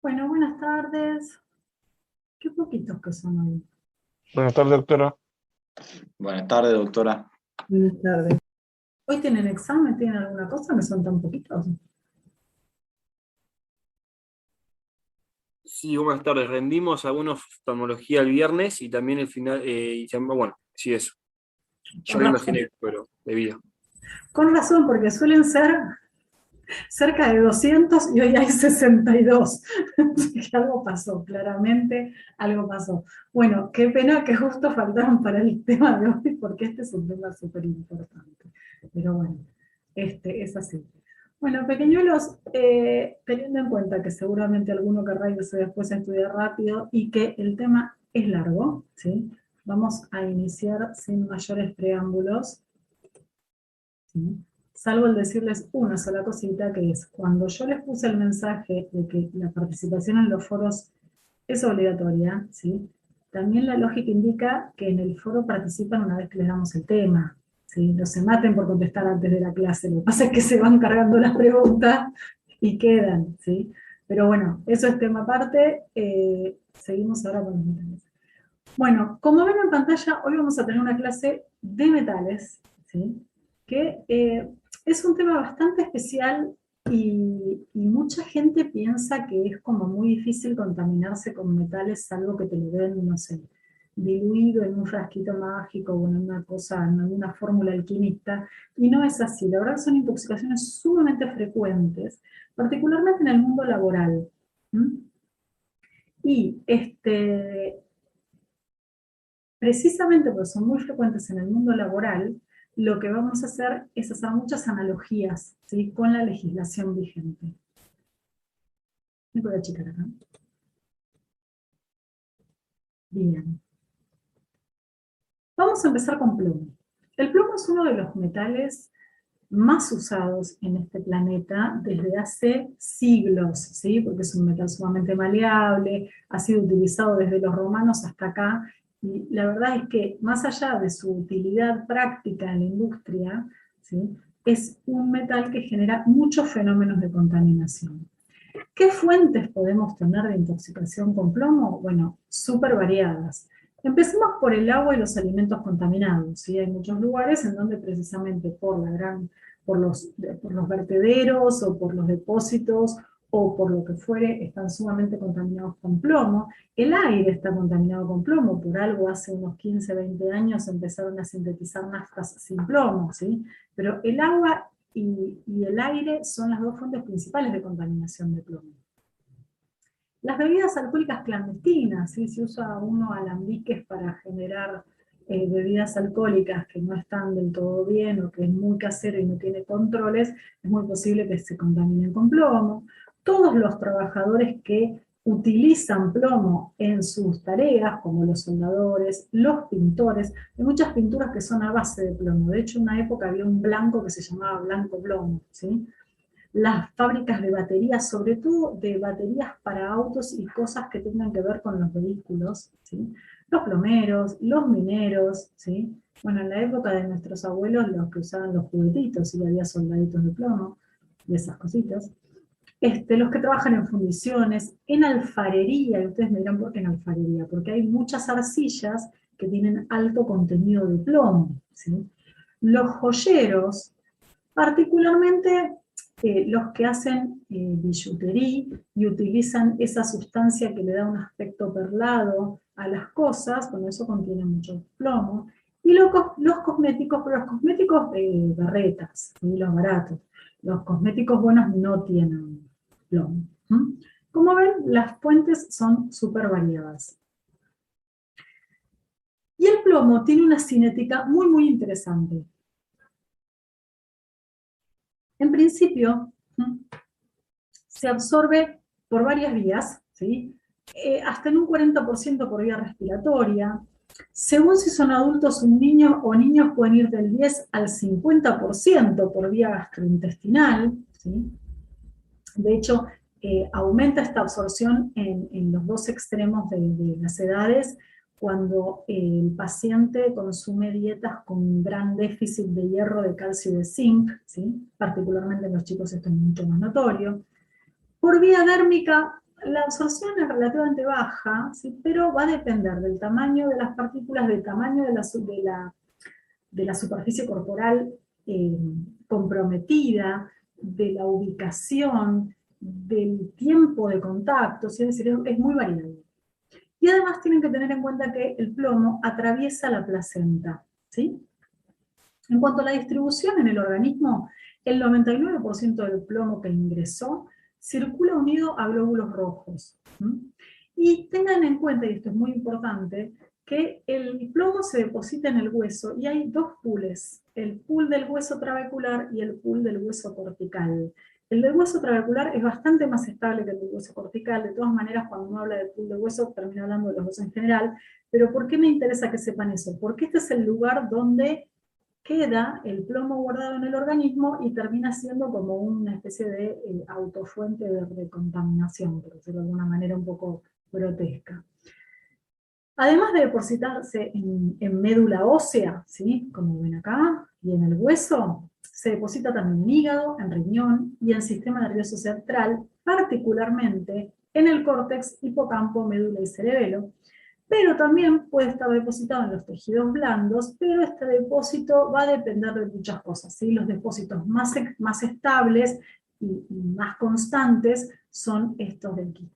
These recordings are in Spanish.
Bueno, buenas tardes. Qué poquitos que son hoy. Buenas tardes, doctora. Buenas tardes, doctora. Buenas tardes. ¿Hoy tienen examen? ¿Tienen alguna cosa que son tan poquitos? Sí, buenas tardes. Rendimos alguna oftalmología el viernes y también el final, bueno, sí, eso. Yo Con me razón. imaginé, pero debido. Con razón, porque suelen ser cerca de 200 y hoy hay 62. Así que algo pasó, claramente algo pasó. Bueno, qué pena que justo faltaron para el tema de hoy, porque este es un tema súper importante. Pero bueno, es así. Bueno, pequeñuelos, teniendo en cuenta que seguramente alguno querrá irse después a estudiar rápido y que el tema es largo, ¿sí? Vamos a iniciar sin mayores preámbulos, ¿sí? Salvo el decirles una sola cosita, que es, cuando yo les puse el mensaje de que la participación en los foros es obligatoria, ¿sí? También la lógica indica que en el foro participan una vez que les damos el tema, ¿sí? No se maten por contestar antes de la clase, lo que pasa es que se van cargando las preguntas y quedan, ¿sí? Pero bueno, eso es tema aparte, seguimos ahora con los metales. Bueno, como ven en pantalla, hoy vamos a tener una clase de metales, ¿sí? Que es un tema bastante especial y mucha gente piensa que es como muy difícil contaminarse con metales, salvo que te lo den, no sé, diluido en un frasquito mágico o en una cosa, en alguna fórmula alquimista, y no es así. La verdad son intoxicaciones sumamente frecuentes, particularmente en el mundo laboral. ¿Mm? Y precisamente porque son muy frecuentes en el mundo laboral, lo que vamos a hacer es hacer muchas analogías, ¿sí?, con la legislación vigente. Me voy a achicar acá. Bien. Vamos a empezar con plomo. El plomo es uno de los metales más usados en este planeta desde hace siglos, ¿sí? Porque es un metal sumamente maleable, ha sido utilizado desde los romanos hasta acá, y la verdad es que más allá de su utilidad práctica en la industria, ¿sí?, es un metal que genera muchos fenómenos de contaminación. ¿Qué fuentes podemos tener de intoxicación con plomo? Bueno, súper variadas. Empecemos por el agua y los alimentos contaminados, ¿sí? Hay muchos lugares en donde precisamente por los vertederos o por los depósitos o por lo que fuere, están sumamente contaminados con plomo. El aire está contaminado con plomo, por algo hace unos 15, 20 años empezaron a sintetizar naftas sin plomo, ¿sí? Pero el agua y el aire son las dos fuentes principales de contaminación de plomo. Las bebidas alcohólicas clandestinas, ¿sí? Si usa uno alambiques para generar bebidas alcohólicas que no están del todo bien o que es muy casero y no tiene controles, es muy posible que se contaminen con plomo. Todos los trabajadores que utilizan plomo en sus tareas, como los soldadores, los pintores, hay muchas pinturas que son a base de plomo. De hecho, en una época había un blanco que se llamaba blanco plomo, ¿sí? Las fábricas de baterías, sobre todo de baterías para autos y cosas que tengan que ver con los vehículos, ¿sí? Los plomeros, los mineros, ¿sí? Bueno, en la época de nuestros abuelos, los que usaban los juguetitos, y había soldaditos de plomo, y esas cositas. Los que trabajan en fundiciones, en alfarería, y ustedes me dirán por qué en alfarería, porque hay muchas arcillas que tienen alto contenido de plomo, ¿sí? Los joyeros, particularmente los que hacen billutería y utilizan esa sustancia que le da un aspecto perlado a las cosas, bueno, eso contiene mucho plomo. Y los cosméticos, pero los cosméticos de barretas, ¿sí?, los baratos. Los cosméticos buenos no tienen plomo. ¿Mm? Como ven, las fuentes son súper variadas. Y el plomo tiene una cinética muy, muy interesante. En principio, se absorbe por varias vías, ¿sí? Hasta en un 40% por vía respiratoria. Según si son adultos, un niño o niños pueden ir del 10 al 50% por vía gastrointestinal, ¿sí? De hecho, aumenta esta absorción en los dos extremos de las edades cuando el paciente consume dietas con un gran déficit de hierro, de calcio y de zinc, ¿sí? Particularmente en los chicos esto es mucho más notorio. Por vía dérmica, La absorción es relativamente baja, ¿sí? Pero va a depender del tamaño de las partículas, del tamaño de la superficie corporal comprometida, de la ubicación, del tiempo de contacto, ¿sí? Es decir, es muy variable. Y además tienen que tener en cuenta que el plomo atraviesa la placenta, ¿sí? En cuanto a la distribución en el organismo, el 99% del plomo que ingresó circula unido a glóbulos rojos. Y tengan en cuenta, y esto es muy importante, que el plomo se deposita en el hueso y hay dos pools, el pool del hueso trabecular y el pool del hueso cortical. El del hueso trabecular es bastante más estable que el del hueso cortical. De todas maneras, cuando uno habla del pool del hueso, termina hablando de los huesos en general. Pero ¿por qué me interesa que sepan eso? Porque este es el lugar donde queda el plomo guardado en el organismo y termina siendo como una especie de autofuente de recontaminación, por decirlo de alguna manera un poco grotesca. Además de depositarse en médula ósea, ¿sí? Como ven acá, y en el hueso, se deposita también en hígado, en riñón y en el sistema nervioso central, particularmente en el córtex, hipocampo, médula y cerebelo, pero también puede estar depositado en los tejidos blandos, pero este depósito va a depender de muchas cosas, ¿sí? Los depósitos más estables y más constantes son estos de aquí.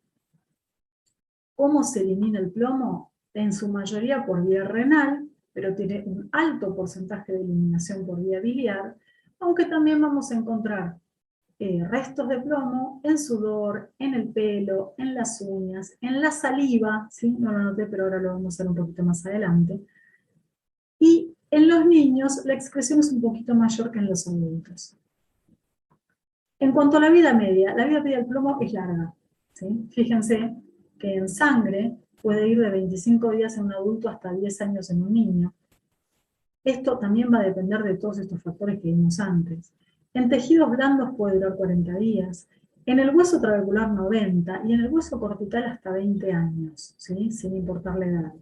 ¿Cómo se elimina el plomo? En su mayoría por vía renal, pero tiene un alto porcentaje de eliminación por vía biliar, aunque también vamos a encontrar restos de plomo en sudor, en el pelo, en las uñas, en la saliva, ¿sí? No lo noté, pero ahora lo vamos a hacer un poquito más adelante. Y en los niños la excreción es un poquito mayor que en los adultos. En cuanto a la vida media del plomo es larga, ¿sí? Fíjense que en sangre puede ir de 25 días en un adulto hasta 10 años en un niño. Esto también va a depender de todos estos factores que vimos antes. En tejidos blandos puede durar 40 días, en el hueso trabecular 90 y en el hueso cortical hasta 20 años, ¿sí? Sin importar la edad.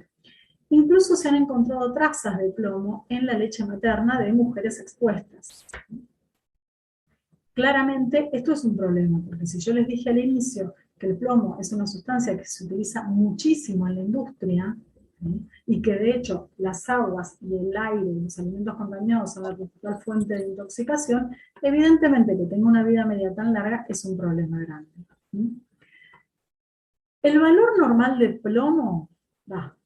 Incluso se han encontrado trazas de plomo en la leche materna de mujeres expuestas. Claramente esto es un problema, porque si yo les dije al inicio que el plomo es una sustancia que se utiliza muchísimo en la industria, ¿sí? Y que de hecho las aguas y el aire y los alimentos contaminados son la principal fuente de intoxicación, evidentemente que tenga una vida media tan larga es un problema grande. ¿Sí? El valor normal de plomo,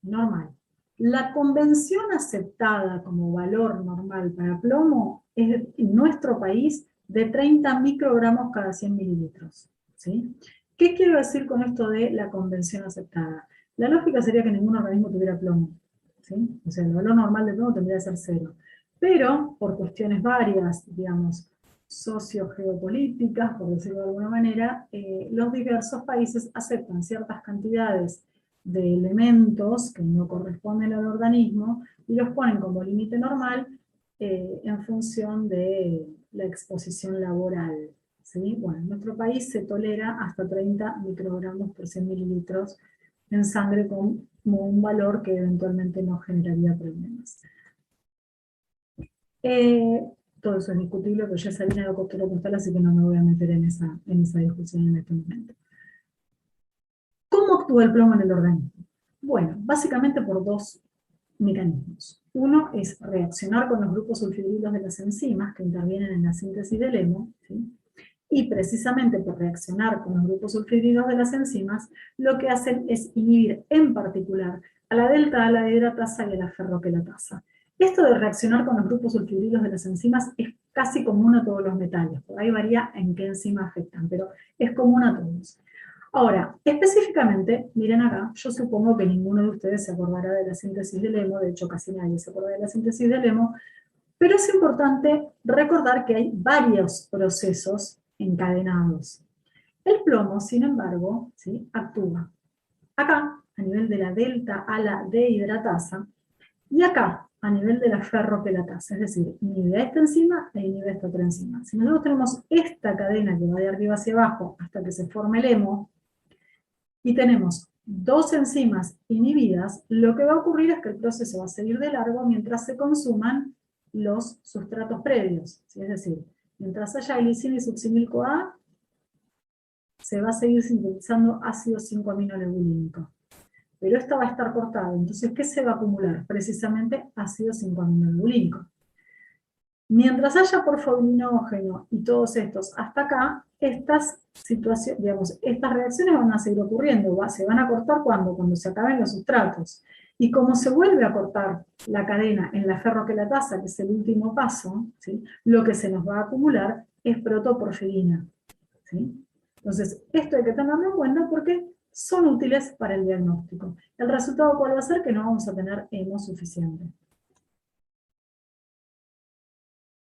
normal. La convención aceptada como valor normal para plomo es en nuestro país de 30 microgramos cada 100 mililitros. ¿Sí? ¿Qué quiero decir con esto de la convención aceptada? La lógica sería que ningún organismo tuviera plomo. ¿Sí? O sea, el valor normal de plomo tendría que ser 0. Pero, por cuestiones varias, digamos, socio-geopolíticas, por decirlo de alguna manera, los diversos países aceptan ciertas cantidades de elementos que no corresponden al organismo y los ponen como límite normal en función de la exposición laboral. ¿Sí? Bueno, en nuestro país se tolera hasta 30 microgramos por 100 mililitros en sangre como un valor que eventualmente no generaría problemas. Todo eso es discutible, pero ya salí de la costura postal, así que no me voy a meter en esa discusión en este momento. ¿Cómo actúa el plomo en el organismo? Bueno, básicamente por dos mecanismos. Uno es reaccionar con los grupos sulfidrilos de las enzimas que intervienen en la síntesis del hemo, ¿sí? Y precisamente por reaccionar con los grupos sulfidrilos de las enzimas, lo que hacen es inhibir en particular a la delta, a la hidratasa y a la ferroquelatasa. Esto de reaccionar con los grupos sulfidrilos de las enzimas es casi común a todos los metales, por ahí varía en qué enzima afectan, pero es común a todos. Ahora, específicamente, miren acá, yo supongo que ninguno de ustedes se acordará de la síntesis del hemo, de hecho casi nadie se acuerda de la síntesis del hemo, pero es importante recordar que hay varios procesos encadenados. El plomo, sin embargo, ¿sí? Actúa acá, a nivel de la delta a la dehidratasa, y acá, a nivel de la ferroquelatasa, es decir, inhibe a esta enzima e inhibe a esta otra enzima. Si nosotros tenemos esta cadena que va de arriba hacia abajo hasta que se forme el hemo, y tenemos dos enzimas inhibidas, lo que va a ocurrir es que el proceso va a seguir de largo mientras se consuman los sustratos previos. ¿Sí? Es decir, mientras haya glicina y succinil-CoA, se va a seguir sintetizando ácido 5-aminolebulínico. Pero esta va a estar cortada, entonces ¿qué se va a acumular? Precisamente ácido 5-aminolebulínico. Mientras haya porforinógeno y todos estos hasta acá, estas situaciones, digamos, estas reacciones van a seguir ocurriendo, se van a cortar cuando se acaben los sustratos. Y como se vuelve a cortar la cadena en la ferroquelatasa, que es el último paso, ¿sí? Lo que se nos va a acumular es protoporfirina, ¿sí? Entonces, esto hay que tenerlo en cuenta porque son útiles para el diagnóstico. ¿El resultado cuál va a ser? Que no vamos a tener hemo suficiente.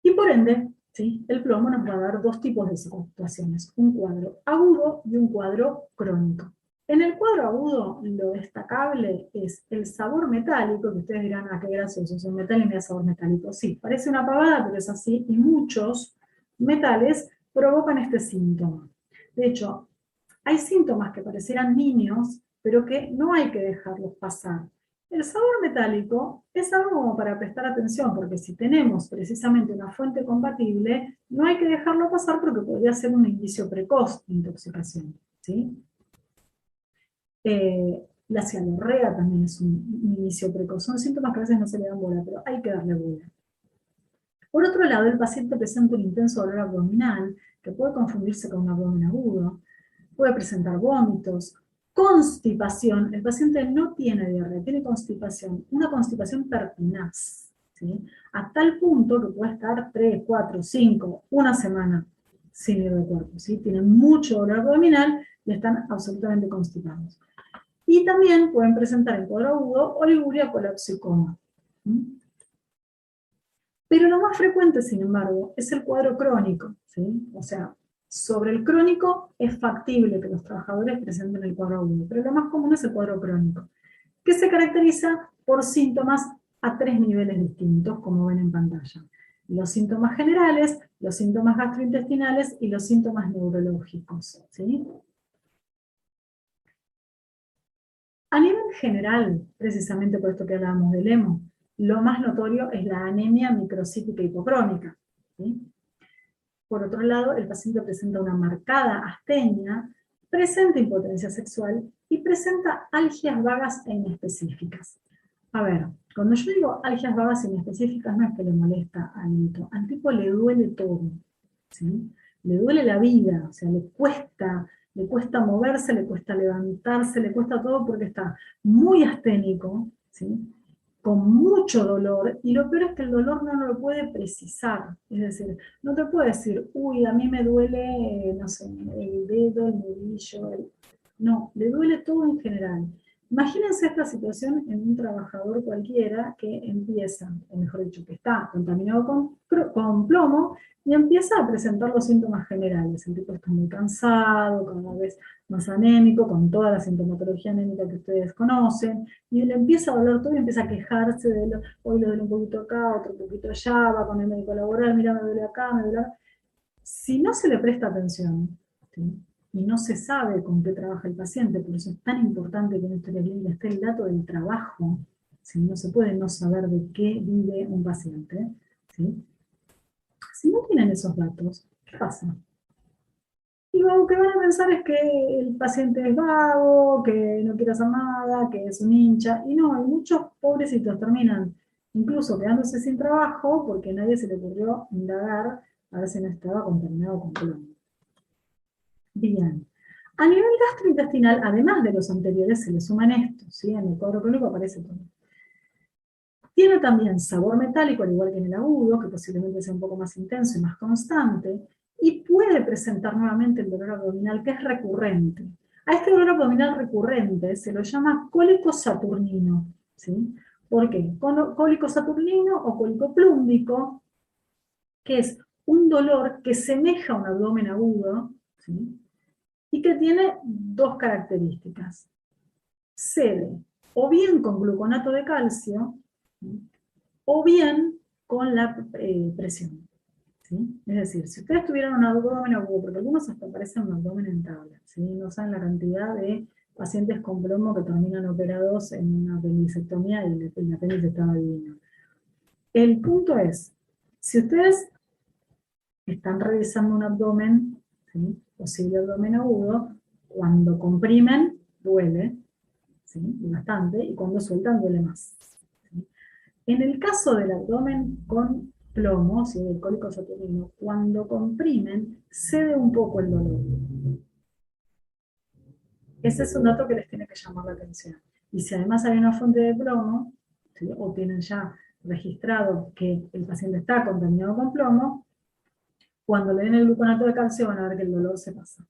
Y por ende, ¿sí? El plomo nos va a dar dos tipos de situaciones, un cuadro agudo y un cuadro crónico. En el cuadro agudo, lo destacable es el sabor metálico, que ustedes dirán, ah, qué gracioso, es un metal y me da sabor metálico. Sí, parece una pavada, pero es así, y muchos metales provocan este síntoma. De hecho, hay síntomas que parecieran niños, pero que no hay que dejarlos pasar. El sabor metálico es algo como para prestar atención, porque si tenemos precisamente una fuente compatible, no hay que dejarlo pasar porque podría ser un indicio precoz de intoxicación, ¿sí? La cianorrea también es un inicio precoz. Son síntomas que a veces no se le dan bola, pero hay que darle bola. Por otro lado, el paciente presenta un intenso dolor abdominal, que puede confundirse con un abdomen agudo, puede presentar vómitos, constipación. El paciente no tiene diarrea, tiene constipación, una constipación pertinaz, ¿sí? A tal punto que puede estar 3, 4, 5, una semana sin ir de cuerpo, ¿sí? Tienen mucho dolor abdominal y están absolutamente constipados. Y también pueden presentar en cuadro agudo oliguria, colapso y coma. Pero lo más frecuente, sin embargo, es el cuadro crónico, ¿sí? O sea, sobre el crónico es factible que los trabajadores presenten el cuadro agudo, pero lo más común es el cuadro crónico, que se caracteriza por síntomas a 3 niveles distintos, como ven en pantalla. Los síntomas generales, los síntomas gastrointestinales y los síntomas neurológicos, ¿sí? A nivel general, precisamente por esto que hablábamos del hemo, lo más notorio es la anemia microcítica hipocrónica, ¿sí? Por otro lado, el paciente presenta una marcada astenia, presenta impotencia sexual y presenta algias vagas e inespecíficas. A ver, cuando yo digo algias vagas e inespecíficas no es que le molesta al tipo le duele todo, ¿sí? Le duele la vida, o sea, le cuesta moverse, le cuesta levantarse, le cuesta todo porque está muy asténico, ¿sí? Con mucho dolor, y lo peor es que el dolor no lo puede precisar, es decir, no te puede decir, uy, a mí me duele, no sé, el dedo, el nudillo, no, le duele todo en general. Imagínense esta situación en un trabajador cualquiera que empieza, o mejor dicho, que está contaminado con plomo, y empieza a presentar los síntomas generales. El tipo está muy cansado, cada vez más anémico, con toda la sintomatología anémica que ustedes conocen, y le empieza a doler todo y empieza a quejarse de hoy le duele un poquito acá, otro poquito allá, va con el médico laboral, mira, me duele acá, me duele acá. Si no se le presta atención, ¿sí? Y no se sabe con qué trabaja el paciente, por eso es tan importante que en esta historia clínica esté el dato del trabajo, ¿sí? No se puede no saber de qué vive un paciente, ¿sí? Si no tienen esos datos, ¿qué pasa? Y lo que van a pensar es que el paciente es vago, que no quiere hacer nada, que es un hincha, y no, hay muchos pobrecitos terminan incluso quedándose sin trabajo porque nadie se le ocurrió indagar a ver si no estaba contaminado con plomo. Bien. A nivel gastrointestinal, además de los anteriores, se le suman estos, ¿sí? En el cuadro crónico aparece todo. Tiene también sabor metálico, al igual que en el agudo, que posiblemente sea un poco más intenso y más constante, y puede presentar nuevamente el dolor abdominal, que es recurrente. A este dolor abdominal recurrente se lo llama cólico saturnino, ¿sí? ¿Por qué? Cólico saturnino o cólico plúmbico, que es un dolor que semeja a un abdomen agudo, ¿sí? Y que tiene dos características. Cede o bien con gluconato de calcio, ¿sí? O bien con la presión, ¿sí? Es decir, si ustedes tuvieran un abdomen agudo, porque algunos hasta parecen un abdomen en tabla, ¿sí? No saben la cantidad de pacientes con plomo que terminan operados en una apendicectomía y el apéndice estaba divino. El punto es, si ustedes están revisando un abdomen, ¿sí? Posible abdomen agudo, cuando comprimen, duele, ¿sí? Bastante, y cuando sueltan, duele más. ¿Sí? En el caso del abdomen con plomo, ¿sí? Del cólico saturnino, cuando comprimen, cede un poco el dolor. Ese es un dato que les tiene que llamar la atención. Y si además hay una fuente de plomo, ¿sí? O tienen ya registrado que el paciente está contaminado con plomo, cuando le den el gluconato de calcio van a ver que el dolor se pasa.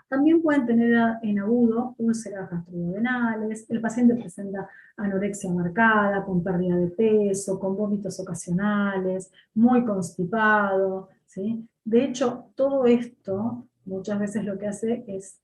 También pueden tener en agudo úlceras gastroduodenales, el paciente presenta anorexia marcada, con pérdida de peso, con vómitos ocasionales, muy constipado, ¿sí? De hecho, todo esto muchas veces lo que hace es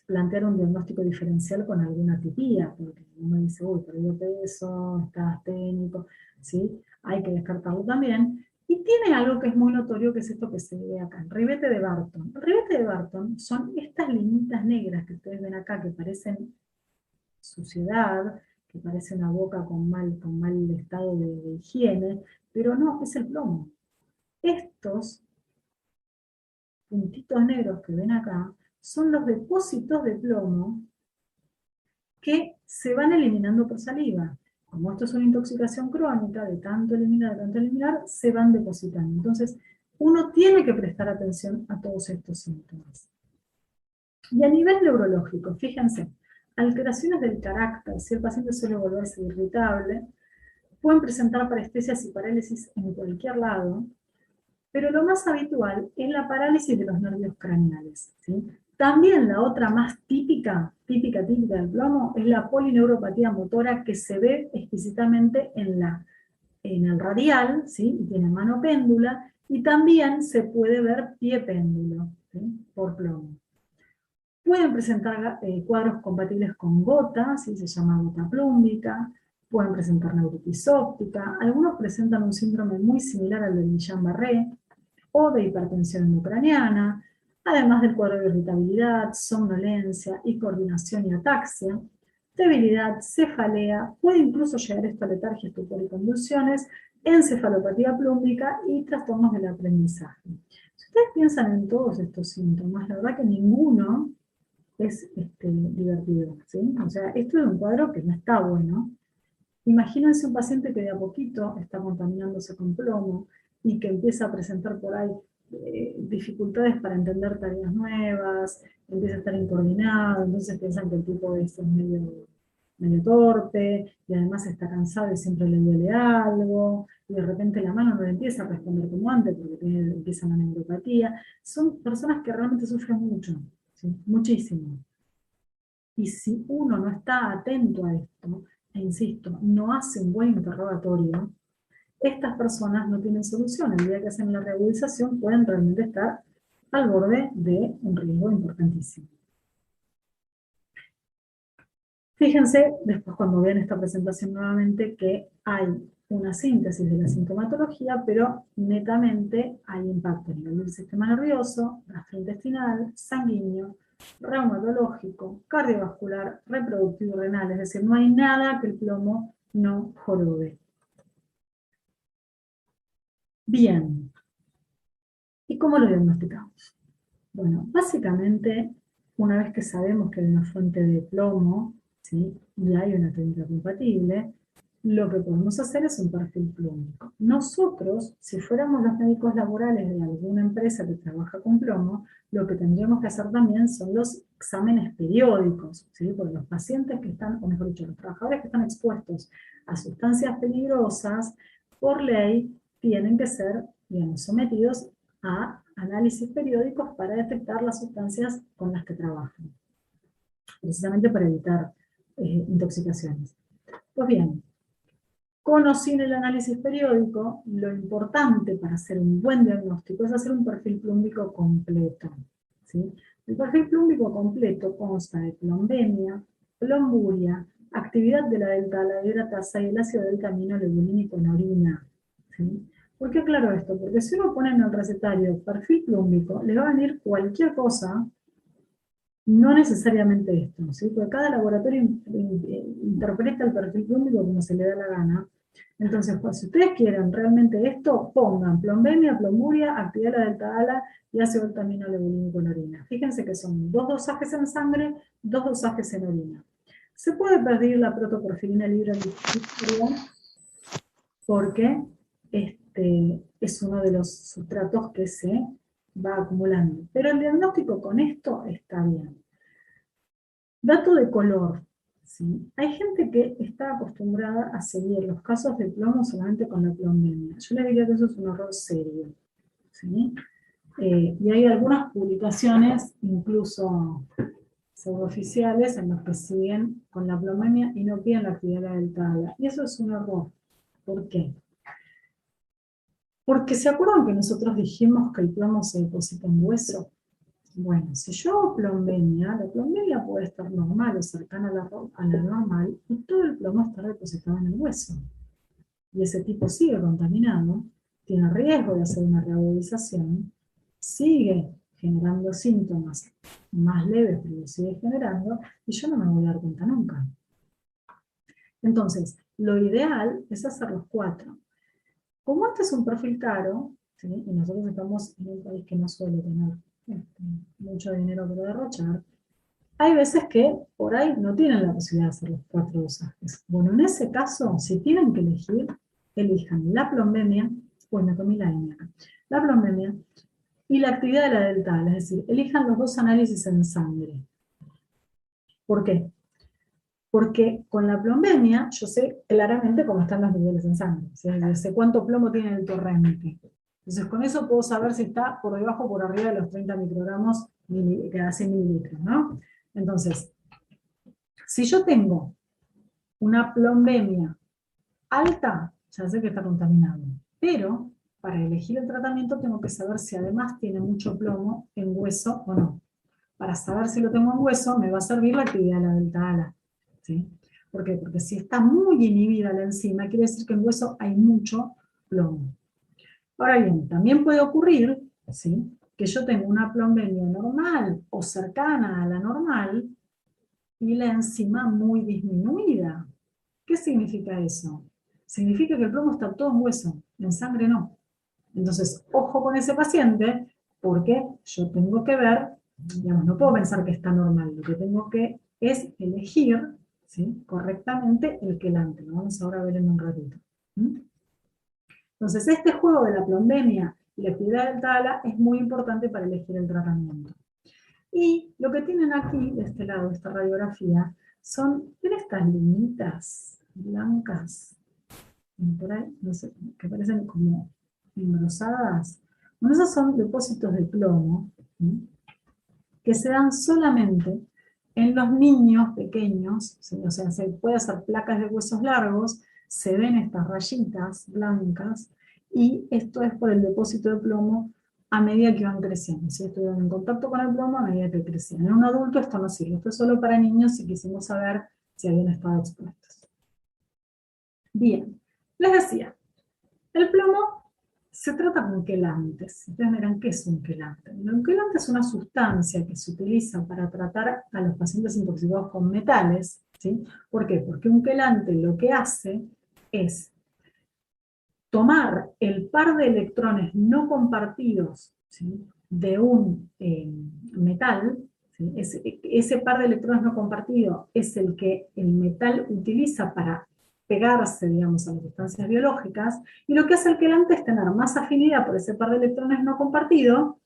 plantear un diagnóstico diferencial con alguna atipía, porque uno dice, uy, perdió peso, está asténico, ¿sí? Hay que descartarlo también. Y tiene algo que es muy notorio, que es esto que se ve acá, el ribete de Barton. El ribete de Barton son estas linitas negras que ustedes ven acá, que parecen suciedad, que parece una boca con mal estado de higiene, pero no, es el plomo. Estos puntitos negros que ven acá son los depósitos de plomo que se van eliminando por saliva. Como esto es una intoxicación crónica, de tanto eliminar, se van depositando. Entonces, uno tiene que prestar atención a todos estos síntomas. Y a nivel neurológico, fíjense, alteraciones del carácter, si el paciente suele volverse irritable, pueden presentar parestesias y parálisis en cualquier lado, pero lo más habitual es la parálisis de los nervios craneales, ¿sí? También la otra más típica del plomo es la polineuropatía motora, que se ve explícitamente en el radial, ¿sí? Y tiene mano péndula, y también se puede ver pie péndulo, ¿sí? Por plomo. Pueden presentar cuadros compatibles con gota, ¿sí? Se llama gota plúmbica, pueden presentar neuritis óptica, algunos presentan un síndrome muy similar al de Guillain-Barré, o de hipertensión endocraniana, además del cuadro de irritabilidad, somnolencia y coordinación y ataxia, debilidad, cefalea, puede incluso llegar esto a letargia, estupor y convulsiones, encefalopatía plúmbica y trastornos del aprendizaje. Si ustedes piensan en todos estos síntomas, la verdad que ninguno es divertido, ¿sí? O sea, esto es un cuadro que no está bueno. Imagínense un paciente que de a poquito está contaminándose con plomo y que empieza a presentar por ahí dificultades para entender tareas nuevas, empieza a estar incoordinado, entonces piensan que el tipo es medio torpe, y además está cansado y siempre le duele algo, y de repente la mano no le empieza a responder como antes porque empieza la neuropatía. Son personas que realmente sufren mucho, ¿sí? Muchísimo. Y si uno no está atento a esto, e insisto, no hace un buen interrogatorio, estas personas no tienen solución. El día que hacen la reagudización pueden realmente estar al borde de un riesgo importantísimo. Fíjense, después cuando vean esta presentación nuevamente, que hay una síntesis de la sintomatología, pero netamente hay impacto a nivel del sistema nervioso, gastrointestinal, sanguíneo, reumatológico, cardiovascular, reproductivo y renal. Es decir, no hay nada que el plomo no jorobe. Bien. ¿Y cómo lo diagnosticamos? Bueno, básicamente, una vez que sabemos que hay una fuente de plomo, ¿sí? Y hay una técnica compatible, lo que podemos hacer es un perfil plúmbico. Nosotros, si fuéramos los médicos laborales de alguna empresa que trabaja con plomo, lo que tendríamos que hacer también son los exámenes periódicos, ¿sí? Porque los pacientes que están, o mejor dicho, los trabajadores que están expuestos a sustancias peligrosas, por ley, tienen que ser, digamos, sometidos a análisis periódicos para detectar las sustancias con las que trabajan, precisamente para evitar intoxicaciones. Pues bien, con o sin el análisis periódico, lo importante para hacer un buen diagnóstico es hacer un perfil plúmbico completo, ¿sí? El perfil plúmbico completo consta de plombemia, plomburia, actividad de la delta, la hidratasa y el ácido del aminoleucolínico en orina, ¿sí? ¿Por qué aclaro esto? Porque si uno pone en el recetario perfil plúmbico, le va a venir cualquier cosa, no necesariamente esto, ¿sí? Porque cada laboratorio interpreta el perfil plúmbico como se le da la gana, Entonces, pues, si ustedes quieren realmente esto, pongan plombemia, plomuria, actividad de la delta ala y ácido altamino-lebulínico en orina. Fíjense que son 2 dosajes en sangre, 2 dosajes en orina. Se puede pedir la protoporfirina libre porque es uno de los sustratos que se va acumulando. Pero el diagnóstico con esto está bien. Dato de color. ¿Sí? Hay gente que está acostumbrada a seguir los casos de plomo solamente con la plombemia. Yo les diría que eso es un error serio. ¿Sí? Y hay algunas publicaciones, incluso suboficiales, en las que siguen con la plombemia y no piden la actividad de la delta ala. Y eso es un error. ¿Por qué? Porque ¿se acuerdan que nosotros dijimos que el plomo se deposita en hueso? Bueno, si yo hago plombemia, la plombemia puede estar normal o cercana a la normal y todo el plomo está depositado en el hueso. Y ese tipo sigue contaminado, tiene riesgo de hacer una reagudización, sigue generando síntomas más leves, pero lo sigue generando, y yo no me voy a dar cuenta nunca. Entonces, lo ideal es hacer los 4. Como este es un perfil caro, ¿sí? Y nosotros estamos en un país que no suele tener mucho dinero para derrochar, hay veces que por ahí no tienen la posibilidad de hacer los 4 dosajes. Bueno, en ese caso, si tienen que elegir, elijan la plombemia, pues me comí la N acá, la plombemia y la actividad de la delta ala, es decir, elijan los 2 análisis en sangre. ¿Por qué? Porque con la plombemia yo sé claramente cómo están los niveles en sangre, ¿sí? Yo sé cuánto plomo tiene el torrente. Entonces con eso puedo saber si está por debajo o por arriba de los 30 microgramos cada 100 mililitros, ¿no? Entonces, si yo tengo una plombemia alta, ya sé que está contaminado, pero para elegir el tratamiento tengo que saber si además tiene mucho plomo en hueso o no. Para saber si lo tengo en hueso me va a servir la actividad de la delta ala. ¿Sí? ¿Por qué? Porque si está muy inhibida la enzima, quiere decir que en hueso hay mucho plomo. Ahora bien, también puede ocurrir, ¿sí?, que yo tengo una plombemia normal o cercana a la normal y la enzima muy disminuida. ¿Qué significa eso? Significa que el plomo está todo en hueso, en sangre no. Entonces, ojo con ese paciente, porque yo tengo que ver, digamos, no puedo pensar que está normal, lo que tengo que es elegir, ¿sí?, correctamente el quelante. Lo vamos ahora a ver en un ratito. Entonces, este juego de la plombemia y la actividad delta ala es muy importante para elegir el tratamiento. Y lo que tienen aquí, de este lado, esta radiografía, son estas linitas blancas, por ahí, no sé, que parecen como engrosadas. Bueno, esos son depósitos de plomo, ¿sí?, que se dan solamente en los niños pequeños, ¿sí? O sea, se puede hacer placas de huesos largos, se ven estas rayitas blancas, y esto es por el depósito de plomo a medida que van creciendo. Si estuvieron en contacto con el plomo a medida que crecían. En un adulto esto no sirve, esto es solo para niños si quisimos saber si habían estado expuestos. Bien, les decía, el plomo se trata con quelantes. Ustedes dirán, ¿qué es un quelante? Un quelante es una sustancia que se utiliza para tratar a los pacientes intoxicados con metales, ¿sí? ¿Por qué? Porque un quelante lo que hace es tomar el par de electrones no compartidos, ¿sí?, de un metal, ¿sí?, ese par de electrones no compartido es el que el metal utiliza para pegarse, digamos, a las sustancias biológicas, y lo que hace el quelante es tener más afinidad por ese par de electrones no compartido,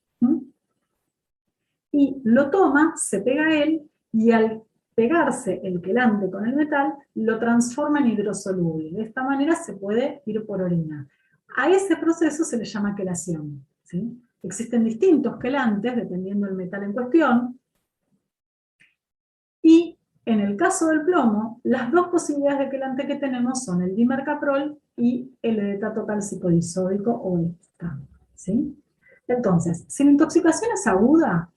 y lo toma, se pega a él, y al pegarse el quelante con el metal, lo transforma en hidrosoluble. De esta manera se puede ir por orina. A ese proceso se le llama quelación, ¿sí? Existen distintos quelantes, dependiendo del metal en cuestión, y en el caso del plomo, las 2 posibilidades de quelante que tenemos son el dimercaprol y el edetato cálcico disódico o ETA, ¿sí? Entonces, si la intoxicación es aguda,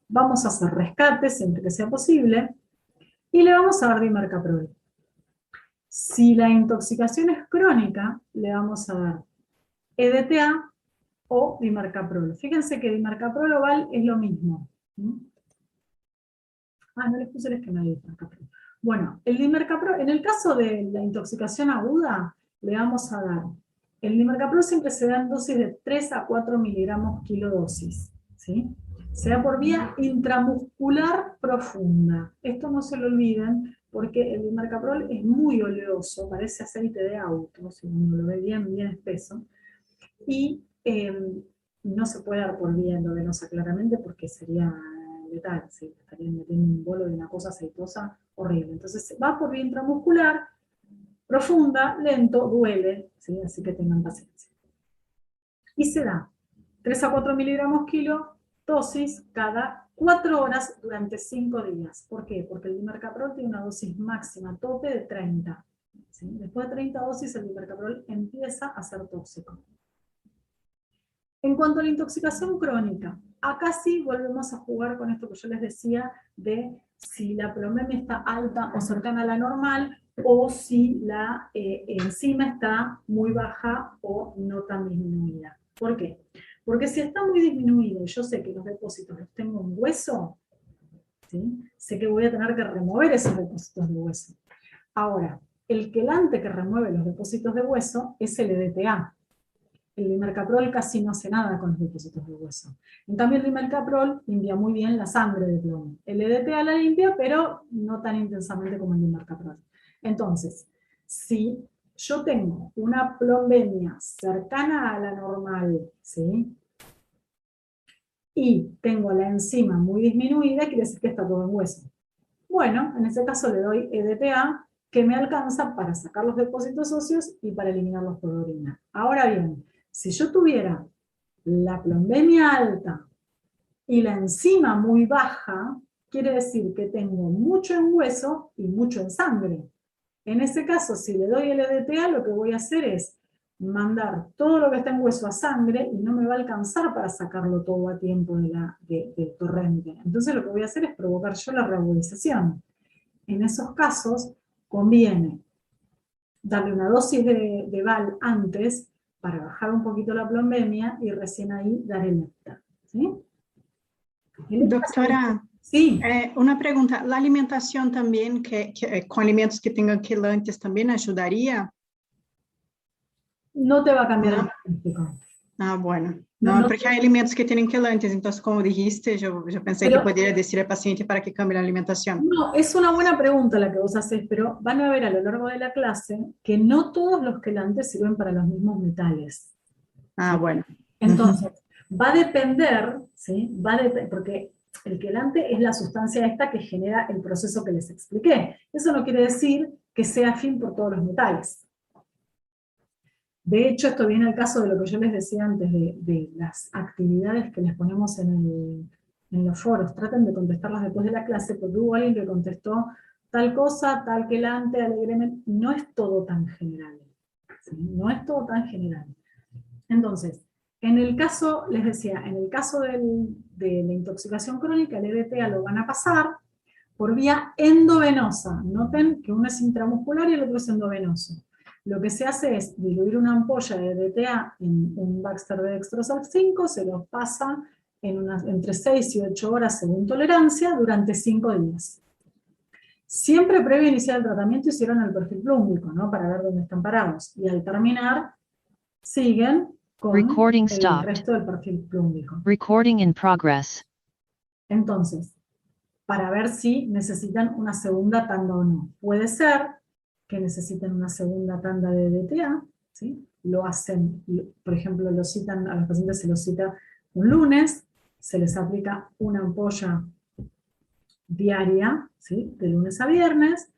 vamos a hacer rescates siempre que sea posible y le vamos a dar dimercaprol. Si la intoxicación es crónica, le vamos a dar EDTA o dimercaprol. Fíjense que dimercaprol oval es lo mismo. No les puse el esquema de dimercaprol. Bueno, el dimercaprol, en el caso de la intoxicación aguda, le vamos a dar. El dimercaprol siempre se da en dosis de 3 a 4 miligramos kilodosis, ¿sí? Se da por vía intramuscular profunda. Esto no se lo olviden, porque el dimercaprol es muy oleoso, parece aceite de auto, si uno lo ve bien, bien espeso, y no se puede dar por vía endovenosa claramente porque sería letal, ¿sí? Estarían metiendo un bolo de una cosa aceitosa horrible. Entonces va por vía intramuscular, profunda, lento, duele, ¿sí? Así que tengan paciencia. Y se da 3 a 4 miligramos kilo, dosis cada 4 horas durante 5 días. ¿Por qué? Porque el dimercaprol tiene una dosis máxima, tope de 30. ¿Sí? Después de 30 dosis el dimercaprol empieza a ser tóxico. En cuanto a la intoxicación crónica, acá sí volvemos a jugar con esto que yo les decía de si la plombemia está alta o cercana a la normal, o si la enzima está muy baja o no tan disminuida. ¿Por qué? Porque si está muy disminuido y yo sé que los depósitos los tengo en hueso, ¿sí? Sé que voy a tener que remover esos depósitos de hueso. Ahora, el quelante que remueve los depósitos de hueso es el EDTA. El dimercaprol casi no hace nada con los depósitos de hueso. En cambio, el dimercaprol limpia muy bien la sangre de plomo. El EDTA la limpia, pero no tan intensamente como el dimercaprol. Entonces, si yo tengo una plombemia cercana a la normal, ¿sí? Y tengo la enzima muy disminuida, quiere decir que está todo en hueso. Bueno, en ese caso le doy EDTA, que me alcanza para sacar los depósitos óseos y para eliminarlos por orina. Ahora bien, si yo tuviera la plombemia alta y la enzima muy baja, quiere decir que tengo mucho en hueso y mucho en sangre. En ese caso, si le doy el EDTA, lo que voy a hacer es mandar todo lo que está en hueso a sangre y no me va a alcanzar para sacarlo todo a tiempo del torrente. Entonces lo que voy a hacer es provocar yo la reagudización. En esos casos conviene darle una dosis de VAL antes para bajar un poquito la plombemia y recién ahí dar el néctar. ¿Sí? Doctora, sí. Una pregunta, ¿la alimentación también con alimentos que tengan quelantes también ayudaría? No te va a cambiar el pronóstico. Ah, bueno. No, porque hay alimentos que tienen quelantes, entonces como dijiste, yo pensé que podría decir al paciente para que cambie la alimentación. No, es una buena pregunta la que vos haces, pero van a ver a lo largo de la clase que no todos los quelantes sirven para los mismos metales. Ah, bueno. Entonces, va a depender, ¿sí? Porque el quelante es la sustancia esta que genera el proceso que les expliqué. Eso no quiere decir que sea afín por todos los metales. De hecho, esto viene al caso de lo que yo les decía antes, de las actividades que les ponemos en los foros. Traten de contestarlas después de la clase, porque hubo alguien que contestó tal cosa, tal quelante, alegremente. No es todo tan general. ¿Sí? No es todo tan general. Entonces, en el caso, les decía, en el caso de la intoxicación crónica, el EDTA lo van a pasar por vía endovenosa. Noten que uno es intramuscular y el otro es endovenoso. Lo que se hace es diluir una ampolla de EDTA en un Baxter de Dextrosol 5, se lo pasa entre 6 y 8 horas según tolerancia durante 5 días. Siempre previo a iniciar el tratamiento hicieron el perfil plúmbico, ¿no? Para ver dónde están parados. Y al terminar, siguen con el resto del perfil plúmbico. Recording in progress. Entonces, para ver si necesitan una segunda tanda o no. Puede ser que necesiten una segunda tanda de DTA, ¿sí? Lo hacen, por ejemplo, lo citan, a los pacientes se los cita un lunes, se les aplica una ampolla diaria, ¿sí? De lunes a viernes,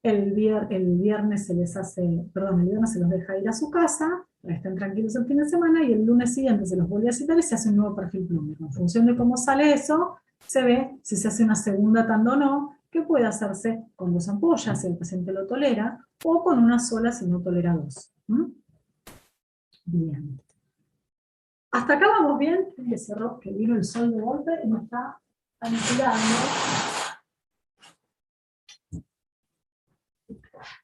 el viernes se les hace, perdón, el viernes se los deja ir a su casa, estén tranquilos el fin de semana, y el lunes siguiente se los vuelve a citar y se hace un nuevo perfil plúmbico. En función de cómo sale eso, se ve si se hace una segunda tanda o no, que puede hacerse con 2 ampollas si el paciente lo tolera, o con una sola si no tolera 2. Bien. Hasta acá vamos bien. Que cerró, que vino el sol de golpe y me está aniquilando.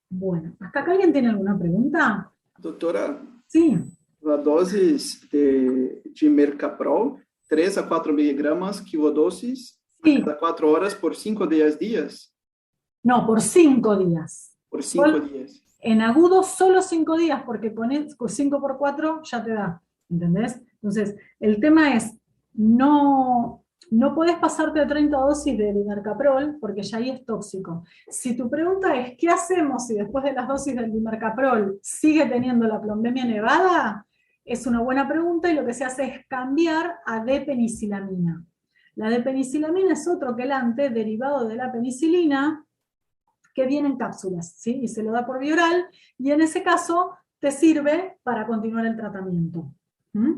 Bueno, ¿hasta acá alguien tiene alguna pregunta? Doutora, Sí. a dosis de dimercaprol, 3 a 4 miligramas quilodosis, Sí. cada 4 horas por 5 días. No, por 5 días. Por 5 días. En agudo solo 5 días, porque con 5 por 4 ya te da, ¿entendés? Entonces, el tema es, no podés pasarte de 30 dosis de dimercaprol, porque ya ahí es tóxico. Si tu pregunta es, ¿qué hacemos si después de las dosis del dimercaprol sigue teniendo la plombemia elevada? Es una buena pregunta, y lo que se hace es cambiar a D-penicilamina. La D-penicilamina es otro quelante derivado de la penicilina, que viene en cápsulas, ¿sí? Y se lo da por vía oral, y en ese caso te sirve para continuar el tratamiento. ¿Mm?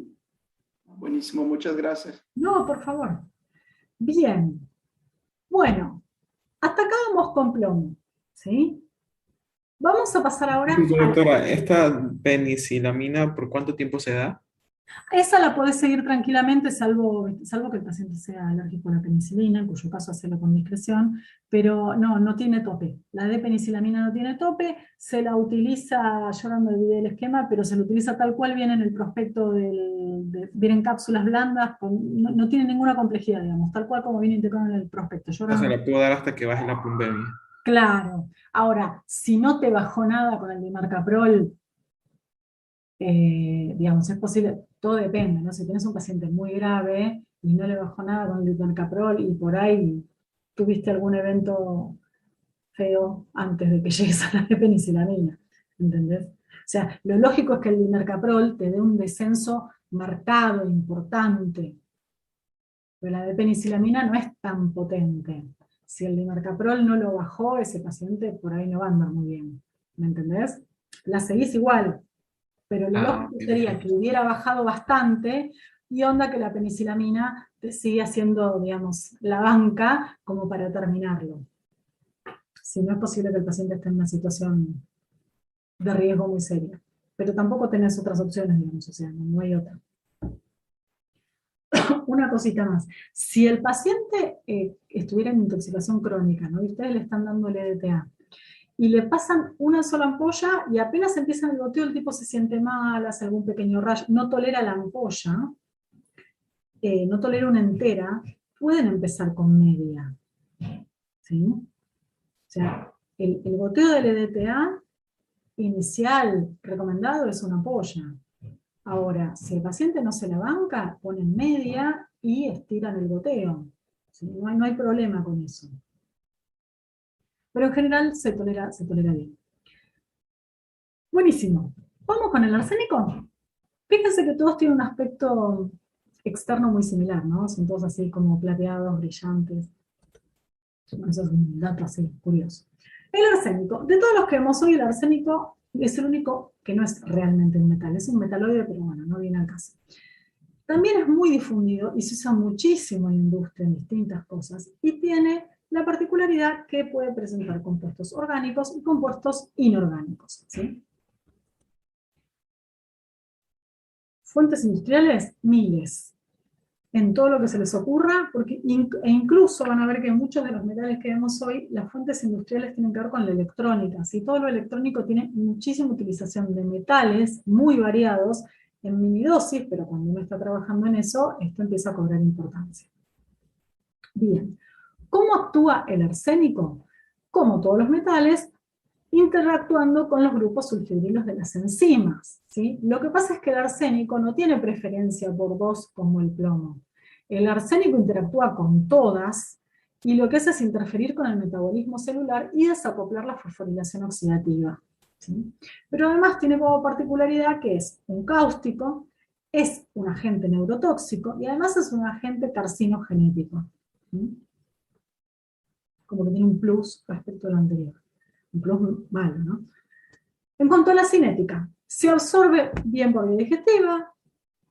Buenísimo, muchas gracias. No, por favor. Bien. Bueno, hasta acá vamos con plomo, ¿sí? Vamos a pasar ahora a... Doctora, ¿esta penicilamina por cuánto tiempo se da? Esa la podés seguir tranquilamente, salvo que el paciente sea alérgico a la penicilina, en cuyo caso hacerlo con discreción, pero no tiene tope. La de penicilamina no tiene tope, se la utiliza, yo no me olvidé del esquema, pero se la utiliza tal cual viene en el prospecto, vienen cápsulas blandas, no tiene ninguna complejidad, digamos, tal cual como viene indicado en el prospecto. O sea, la puedo dar hasta que baje la plombemia. Claro. Ahora, si no te bajó nada con el dimarcaprol, digamos, es posible, todo depende, ¿no? Si tienes un paciente muy grave y no le bajó nada con el dimarcaprol y por ahí tuviste algún evento feo antes de que llegues a la penicilamina, ¿entendés? O sea, lo lógico es que el dimarcaprol te dé un descenso marcado, importante, pero la de penicilamina no es tan potente. Si el dimarcaprol no lo bajó, ese paciente por ahí no va a andar muy bien, ¿me entendés? La seguís igual, pero lo lógico sería que hubiera bajado bastante, y onda que la penicilamina te sigue haciendo, digamos, la banca como para terminarlo. Si no, es posible que el paciente esté en una situación de riesgo muy seria. Pero tampoco tenés otras opciones, digamos, o sea, no hay otra. Una cosita más. Si el paciente estuviera en intoxicación crónica, ¿no? Y ustedes le están dando el EDTA, y le pasan una sola ampolla, y apenas empieza el goteo, el tipo se siente mal, hace algún pequeño rayo, no tolera la ampolla, no tolera una entera, pueden empezar con media. ¿Sí? O sea, el goteo del EDTA inicial recomendado es una ampolla. Ahora, si el paciente no se la banca, ponen media y estiran el goteo. ¿Sí? No hay problema con eso. Pero en general se tolera bien. Buenísimo. ¿Vamos con el arsénico? Fíjense que todos tienen un aspecto externo muy similar, ¿no? Son todos así como plateados, brillantes. Bueno, eso es un dato así, curioso. El arsénico. De todos los que vemos hoy, el arsénico es el único que no es realmente un metal. Es un metaloide, pero bueno, no viene al caso. También es muy difundido y se usa muchísimo en la industria en distintas cosas, y tiene la particularidad que puede presentar compuestos orgánicos y compuestos inorgánicos, ¿sí? Fuentes industriales, miles, en todo lo que se les ocurra, porque incluso van a ver que muchos de los metales que vemos hoy, las fuentes industriales tienen que ver con la electrónica, ¿sí? Todo lo electrónico tiene muchísima utilización de metales muy variados, en minidosis, pero cuando uno está trabajando en eso, esto empieza a cobrar importancia. Bien, ¿cómo actúa el arsénico? Como todos los metales, interactuando con los grupos sulfidrilos de las enzimas, ¿sí? Lo que pasa es que el arsénico no tiene preferencia por dos como el plomo. El arsénico interactúa con todas, y lo que hace es interferir con el metabolismo celular y desacoplar la fosforilación oxidativa, ¿sí? Pero además tiene como particularidad que es un cáustico, es un agente neurotóxico y además es un agente carcinogenético, ¿sí? Como que tiene un plus respecto a lo anterior. Un plus malo, ¿no? En cuanto a la cinética, se absorbe bien por vía digestiva,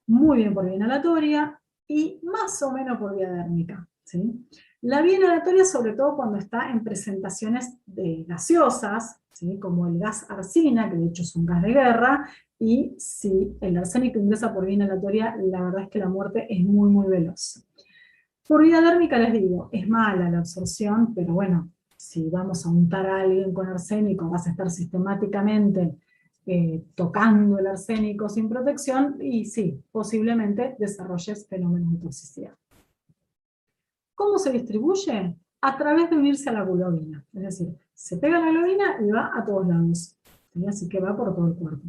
muy bien por vía inhalatoria y más o menos por vía dérmica, ¿sí? La vía inhalatoria, sobre todo cuando está en presentaciones gaseosas, ¿sí? Como el gas arsina, que de hecho es un gas de guerra, y si el arsénico ingresa por vía inhalatoria, la verdad es que la muerte es muy, muy veloz. Por vía dérmica les digo, es mala la absorción, pero bueno, si vamos a untar a alguien con arsénico, vas a estar sistemáticamente tocando el arsénico sin protección, y sí, posiblemente desarrolles fenómenos de toxicidad. ¿Cómo se distribuye? A través de unirse a la globina. Es decir, se pega la globina y va a todos lados. ¿sí? Así que va por todo el cuerpo.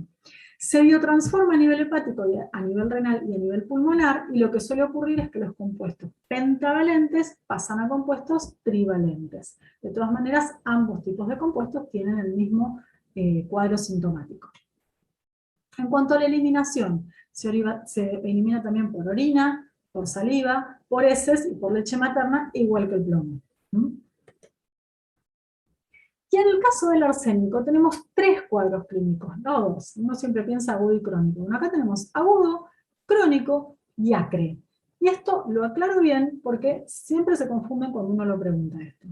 Se biotransforma a nivel hepático, a nivel renal y a nivel pulmonar, y lo que suele ocurrir es que los compuestos pentavalentes pasan a compuestos trivalentes. De todas maneras, ambos tipos de compuestos tienen el mismo cuadro sintomático. En cuanto a la eliminación, se elimina también por orina, por saliva, por heces y por leche materna, igual que el plomo. Y en el caso del arsénico tenemos 3 cuadros clínicos, no 2. Uno siempre piensa agudo y crónico. Bueno, acá tenemos agudo, crónico y acre. Y esto lo aclaro bien porque siempre se confunden cuando uno lo pregunta esto.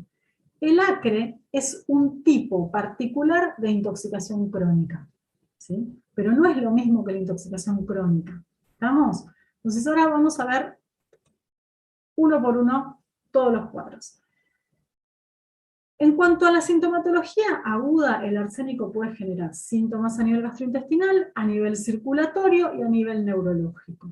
El acre es un tipo particular de intoxicación crónica, ¿sí? Pero no es lo mismo que la intoxicación crónica. ¿Estamos? Entonces ahora vamos a ver uno por uno todos los cuadros. En cuanto a la sintomatología aguda, el arsénico puede generar síntomas a nivel gastrointestinal, a nivel circulatorio y a nivel neurológico.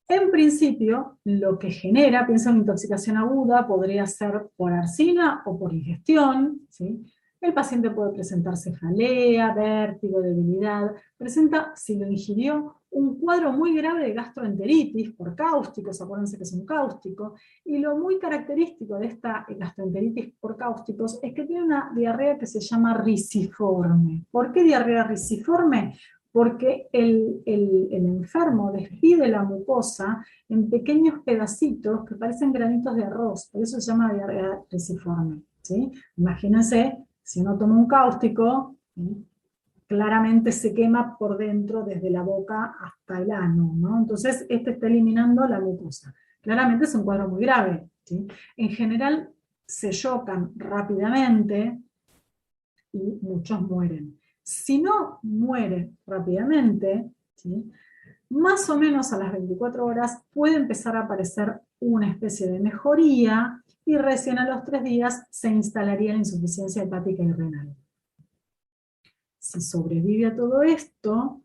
En principio, lo que genera, piensa en intoxicación aguda, podría ser por arsina o por ingestión, ¿sí? El paciente puede presentar cefalea, vértigo, debilidad, presenta, si lo ingirió, un cuadro muy grave de gastroenteritis por cáusticos, acuérdense que es un cáustico, y lo muy característico de esta gastroenteritis por cáusticos es que tiene una diarrea que se llama riciforme. ¿Por qué diarrea riciforme? Porque el enfermo despide la mucosa en pequeños pedacitos que parecen granitos de arroz, por eso se llama diarrea riciforme, ¿sí? Imagínense, si uno toma un cáustico, ¿sí? Claramente se quema por dentro desde la boca hasta el ano, ¿no? Entonces este está eliminando la mucosa. Claramente es un cuadro muy grave, ¿sí? En general se chocan rápidamente y muchos mueren. Si no muere rápidamente, ¿sí? Más o menos a las 24 horas puede empezar a aparecer una especie de mejoría y recién a los 3 días se instalaría la insuficiencia hepática y renal. Si sobrevive a todo esto,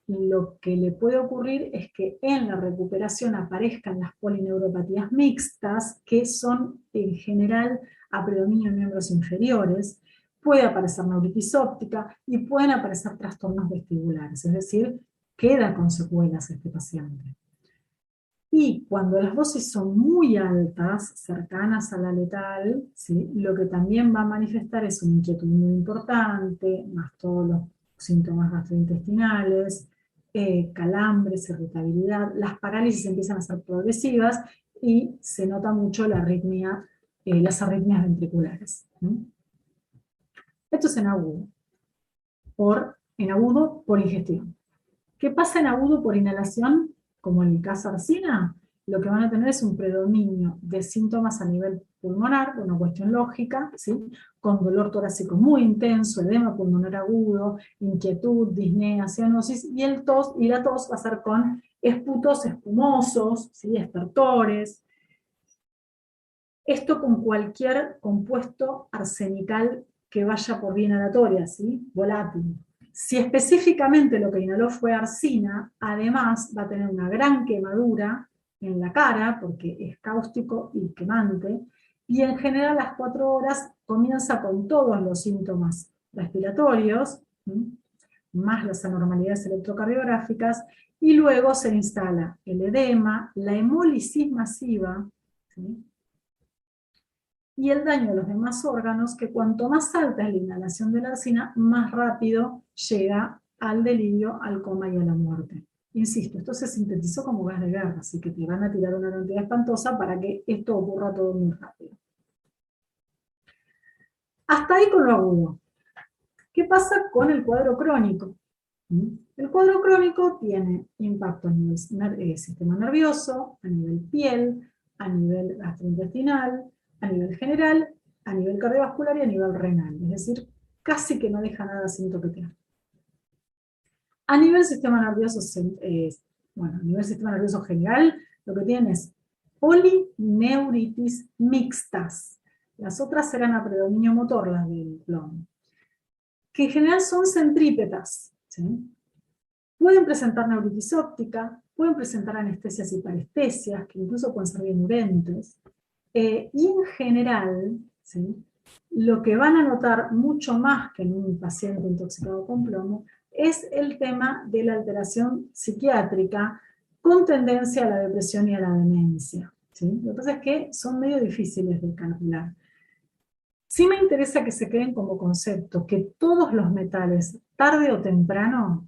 lo que le puede ocurrir es que en la recuperación aparezcan las polineuropatías mixtas, que son en general a predominio en miembros inferiores, puede aparecer neuritis óptica y pueden aparecer trastornos vestibulares, es decir, queda con secuelas este paciente. Y cuando las dosis son muy altas, cercanas a la letal, ¿sí? Lo que también va a manifestar es una inquietud muy importante, más todos los síntomas gastrointestinales, calambres, irritabilidad, las parálisis empiezan a ser progresivas y se nota mucho la arritmia, las arritmias ventriculares. Esto es en agudo por ingestión. ¿Qué pasa en agudo por inhalación? Como en el caso arsina, lo que van a tener es un predominio de síntomas a nivel pulmonar, una cuestión lógica, ¿sí? Con dolor torácico muy intenso, edema pulmonar agudo, inquietud, disnea, cianosis, y la tos va a ser con esputos espumosos, ¿sí? Estertores. Esto con cualquier compuesto arsenical que vaya por vía inhalatoria, ¿sí? Volátil. Si específicamente lo que inhaló fue arsina, además va a tener una gran quemadura en la cara, porque es cáustico y quemante, y en general a las 4 horas comienza con todos los síntomas respiratorios, más las anormalidades electrocardiográficas, y luego se instala el edema, la hemólisis masiva, ¿sí? Y el daño a los demás órganos, que cuanto más alta es la inhalación de la arsina, más rápido llega al delirio, al coma y a la muerte. Insisto, esto se sintetizó como gas de guerra, así que te van a tirar una cantidad espantosa para que esto ocurra todo muy rápido. Hasta ahí con lo agudo. ¿Qué pasa con el cuadro crónico? El cuadro crónico tiene impacto a nivel sistema nervioso, a nivel piel, a nivel gastrointestinal, a nivel general, a nivel cardiovascular y a nivel renal. Es decir, casi que no deja nada sin toquetear. A nivel sistema nervioso, a nivel sistema nervioso general, lo que tienen es polineuritis mixtas. Las otras serán a predominio motor, las del plomo. Que en general son centrípetas, ¿sí? Pueden presentar neuritis óptica, pueden presentar anestesias y parestesias, que incluso pueden ser bien urentes. Y en general, ¿sí? lo que van a notar mucho más que en un paciente intoxicado con plomo es el tema de la alteración psiquiátrica con tendencia a la depresión y a la demencia, ¿sí? Lo que pasa es que son medio difíciles de calcular. Sí me interesa que se queden como concepto que todos los metales, tarde o temprano,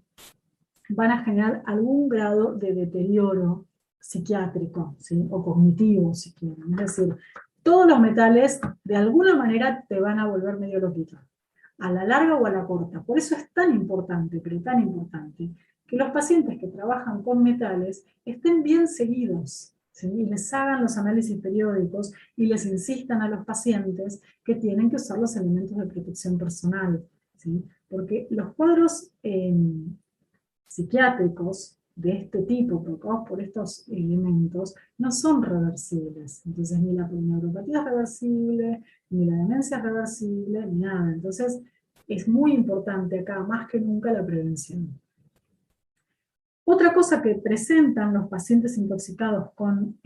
van a generar algún grado de deterioro psiquiátrico, ¿sí? O cognitivo, si quieren. Es decir, todos los metales de alguna manera te van a volver medio loquito, a la larga o a la corta. Por eso es tan importante, pero tan importante, que los pacientes que trabajan con metales estén bien seguidos, ¿sí? Y les hagan los análisis periódicos y les insistan a los pacientes que tienen que usar los elementos de protección personal, ¿sí? Porque los cuadros psiquiátricos de este tipo, provocados por estos elementos, no son reversibles. Entonces, ni la polineuropatía es reversible, ni la demencia es reversible, ni nada. Entonces, es muy importante acá, más que nunca, la prevención. Otra cosa que presentan los pacientes intoxicados con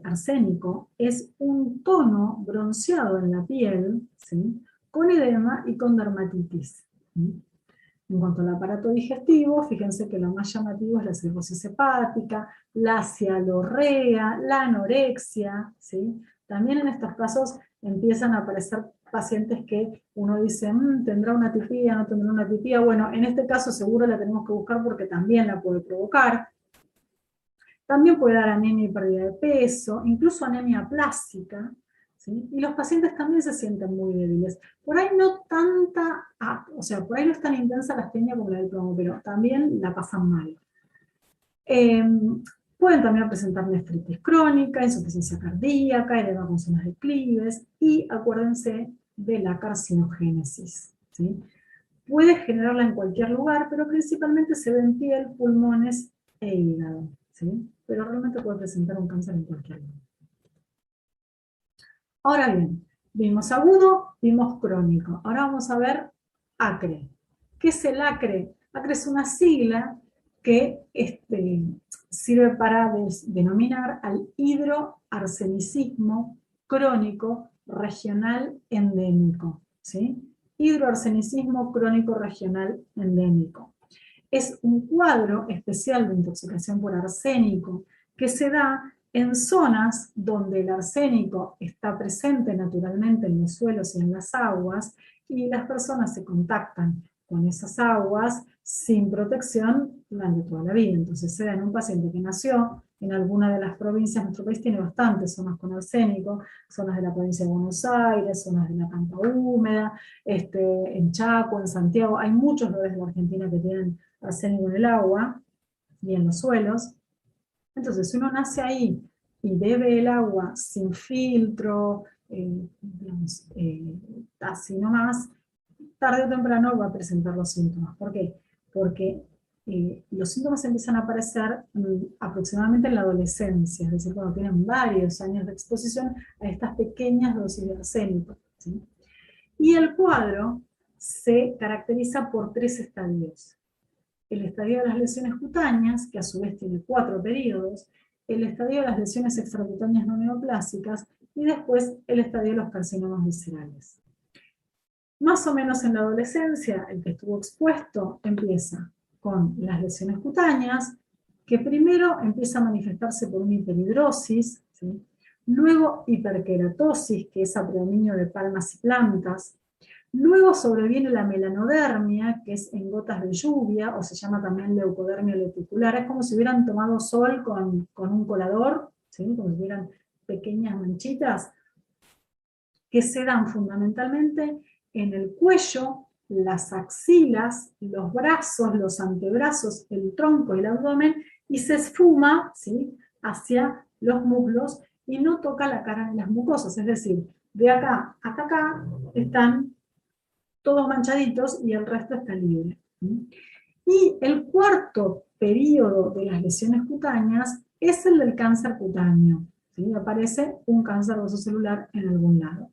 arsénico es un tono bronceado en la piel, ¿sí? Con edema y con dermatitis, ¿sí? En cuanto al aparato digestivo, fíjense que lo más llamativo es la cirrosis hepática, la cialorrea, la anorexia, ¿sí? También en estos casos empiezan a aparecer pacientes que uno dice, ¿tendrá una tipía, no tendrá una tipía? Bueno, en este caso seguro la tenemos que buscar porque también la puede provocar. También puede dar anemia y pérdida de peso, incluso anemia plástica, ¿sí? Y los pacientes también se sienten muy débiles. Por ahí no tanta, o sea, por ahí no es tan intensa la astenia como la del plomo, pero también la pasan mal. Pueden también presentar nefritis crónica, insuficiencia cardíaca, edema con zonas de Cleaves, y acuérdense de la carcinogénesis, ¿sí? Puede generarla en cualquier lugar, pero principalmente se ve en piel, pulmones e hígado, ¿sí? Pero realmente puede presentar un cáncer en cualquier lugar. Ahora bien, vimos agudo, vimos crónico. Ahora vamos a ver ACRE. ¿Qué es el ACRE? ACRE es una sigla que sirve para denominar al hidroarsenicismo crónico regional endémico, ¿sí? Hidroarsenicismo crónico regional endémico. Es un cuadro especial de intoxicación por arsénico que se da en zonas donde el arsénico está presente naturalmente en los suelos y en las aguas, y las personas se contactan con esas aguas sin protección durante toda la vida. Entonces se da en un paciente que nació en alguna de las provincias. Nuestro país tiene bastantes zonas con arsénico, zonas de la provincia de Buenos Aires, zonas de la Pampa Húmeda, en Chaco, en Santiago. Hay muchos lugares de la Argentina que tienen arsénico en el agua y en los suelos. Entonces, si uno nace ahí y bebe el agua sin filtro, así nomás, tarde o temprano va a presentar los síntomas. ¿Por qué? Porque los síntomas empiezan a aparecer aproximadamente en la adolescencia, es decir, cuando tienen varios años de exposición a estas pequeñas dosis de arsénico, ¿sí? Y el cuadro se caracteriza por 3 estadios. El estadio de las lesiones cutáneas, que a su vez tiene 4 periodos, el estadio de las lesiones extracutáneas no neoplásicas, y después el estadio de los carcinomas viscerales. Más o menos en la adolescencia, el que estuvo expuesto empieza con las lesiones cutáneas, que primero empieza a manifestarse por una hiperhidrosis, ¿sí? Luego hiperkeratosis, que es a predominio de palmas y plantas. Luego sobreviene la melanodermia, que es en gotas de lluvia, o se llama también leucodermia lenticular. Es como si hubieran tomado sol con un colador, ¿sí? Como si hubieran pequeñas manchitas, que se dan fundamentalmente en el cuello, las axilas, los brazos, los antebrazos, el tronco y el abdomen, y se esfuma, ¿sí?, hacia los muslos y no toca la cara ni las mucosas. Es decir, de acá hasta acá están todos manchaditos y el resto está libre. Y el cuarto periodo de las lesiones cutáneas es el del cáncer cutáneo, ¿sí? Aparece un cáncer vasocelular en algún lado.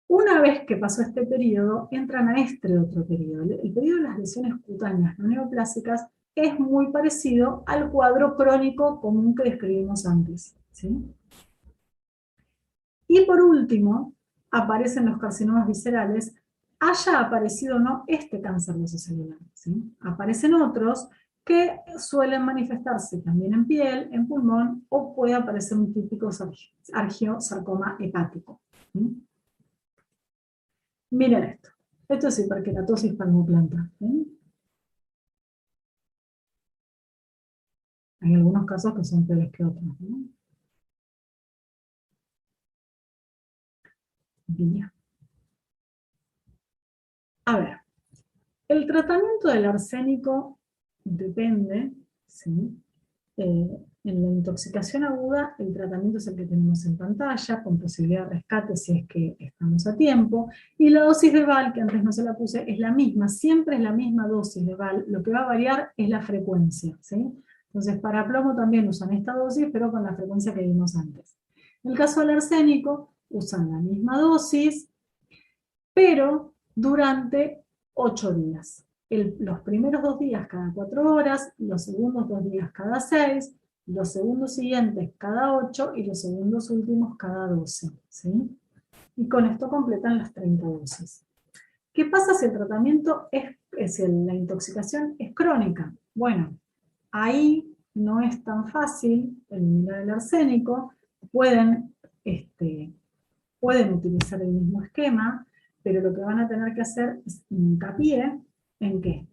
Una vez que pasó este periodo, entran a este otro periodo. El periodo de las lesiones cutáneas no neoplásicas es muy parecido al cuadro crónico común que describimos antes, ¿sí? Y por último, aparecen los carcinomas viscerales, haya aparecido o no este cáncer celular, ¿sí? Aparecen otros que suelen manifestarse también en piel, en pulmón, o puede aparecer un típico angiosarcoma hepático. ¿Sí? Miren esto. Esto es hiperkeratosis palmoplanta. ¿Sí? Hay algunos casos que son peores que otros, ¿no? Bien. A ver, el tratamiento del arsénico depende, ¿sí? En la intoxicación aguda, el tratamiento es el que tenemos en pantalla, con posibilidad de rescate si es que estamos a tiempo, y la dosis de VAL, que antes no se la puse, es la misma, siempre es la misma dosis de VAL, lo que va a variar es la frecuencia, ¿sí? Entonces, para plomo también usan esta dosis, pero con la frecuencia que vimos antes. En el caso del arsénico, usan la misma dosis, pero durante 8 días. Los primeros 2 días cada 4 horas, los segundos 2 días cada 6, los segundos siguientes cada 8 y los segundos últimos cada 12. ¿Sí? Y con esto completan las 30 dosis. ¿Qué pasa si el tratamiento si la intoxicación es crónica? Bueno, ahí no es tan fácil eliminar el arsénico, pueden utilizar el mismo esquema, pero lo que van a tener que hacer es hincapié ¿en qué?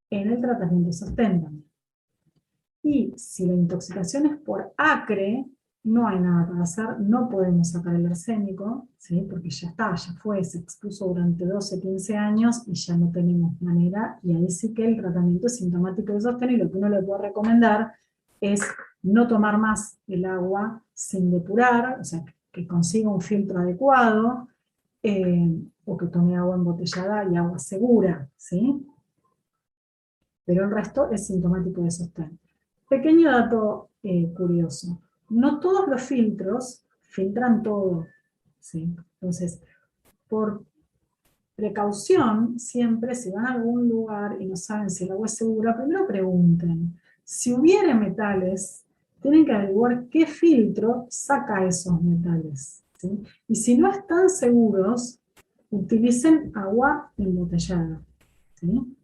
En el tratamiento sostén. Y si la intoxicación es por acre, no hay nada para hacer, no podemos sacar el arsénico, ¿sí? Porque ya está, ya fue, se expuso durante 12, 15 años y ya no tenemos manera, y ahí sí que el tratamiento es sintomático de sostén, y lo que uno le puede recomendar es no tomar más el agua sin depurar, o sea, que consiga un filtro adecuado, o que tome agua embotellada y agua segura, ¿sí? Pero el resto es sintomático de sostén. Pequeño dato curioso, no todos los filtros filtran todo, ¿sí? Entonces, por precaución, siempre si van a algún lugar y no saben si el agua es segura, primero pregunten. Si hubiera metales, tienen que averiguar qué filtro saca esos metales, ¿sí? Y si no están seguros, utilicen agua embotellada, ¿sí?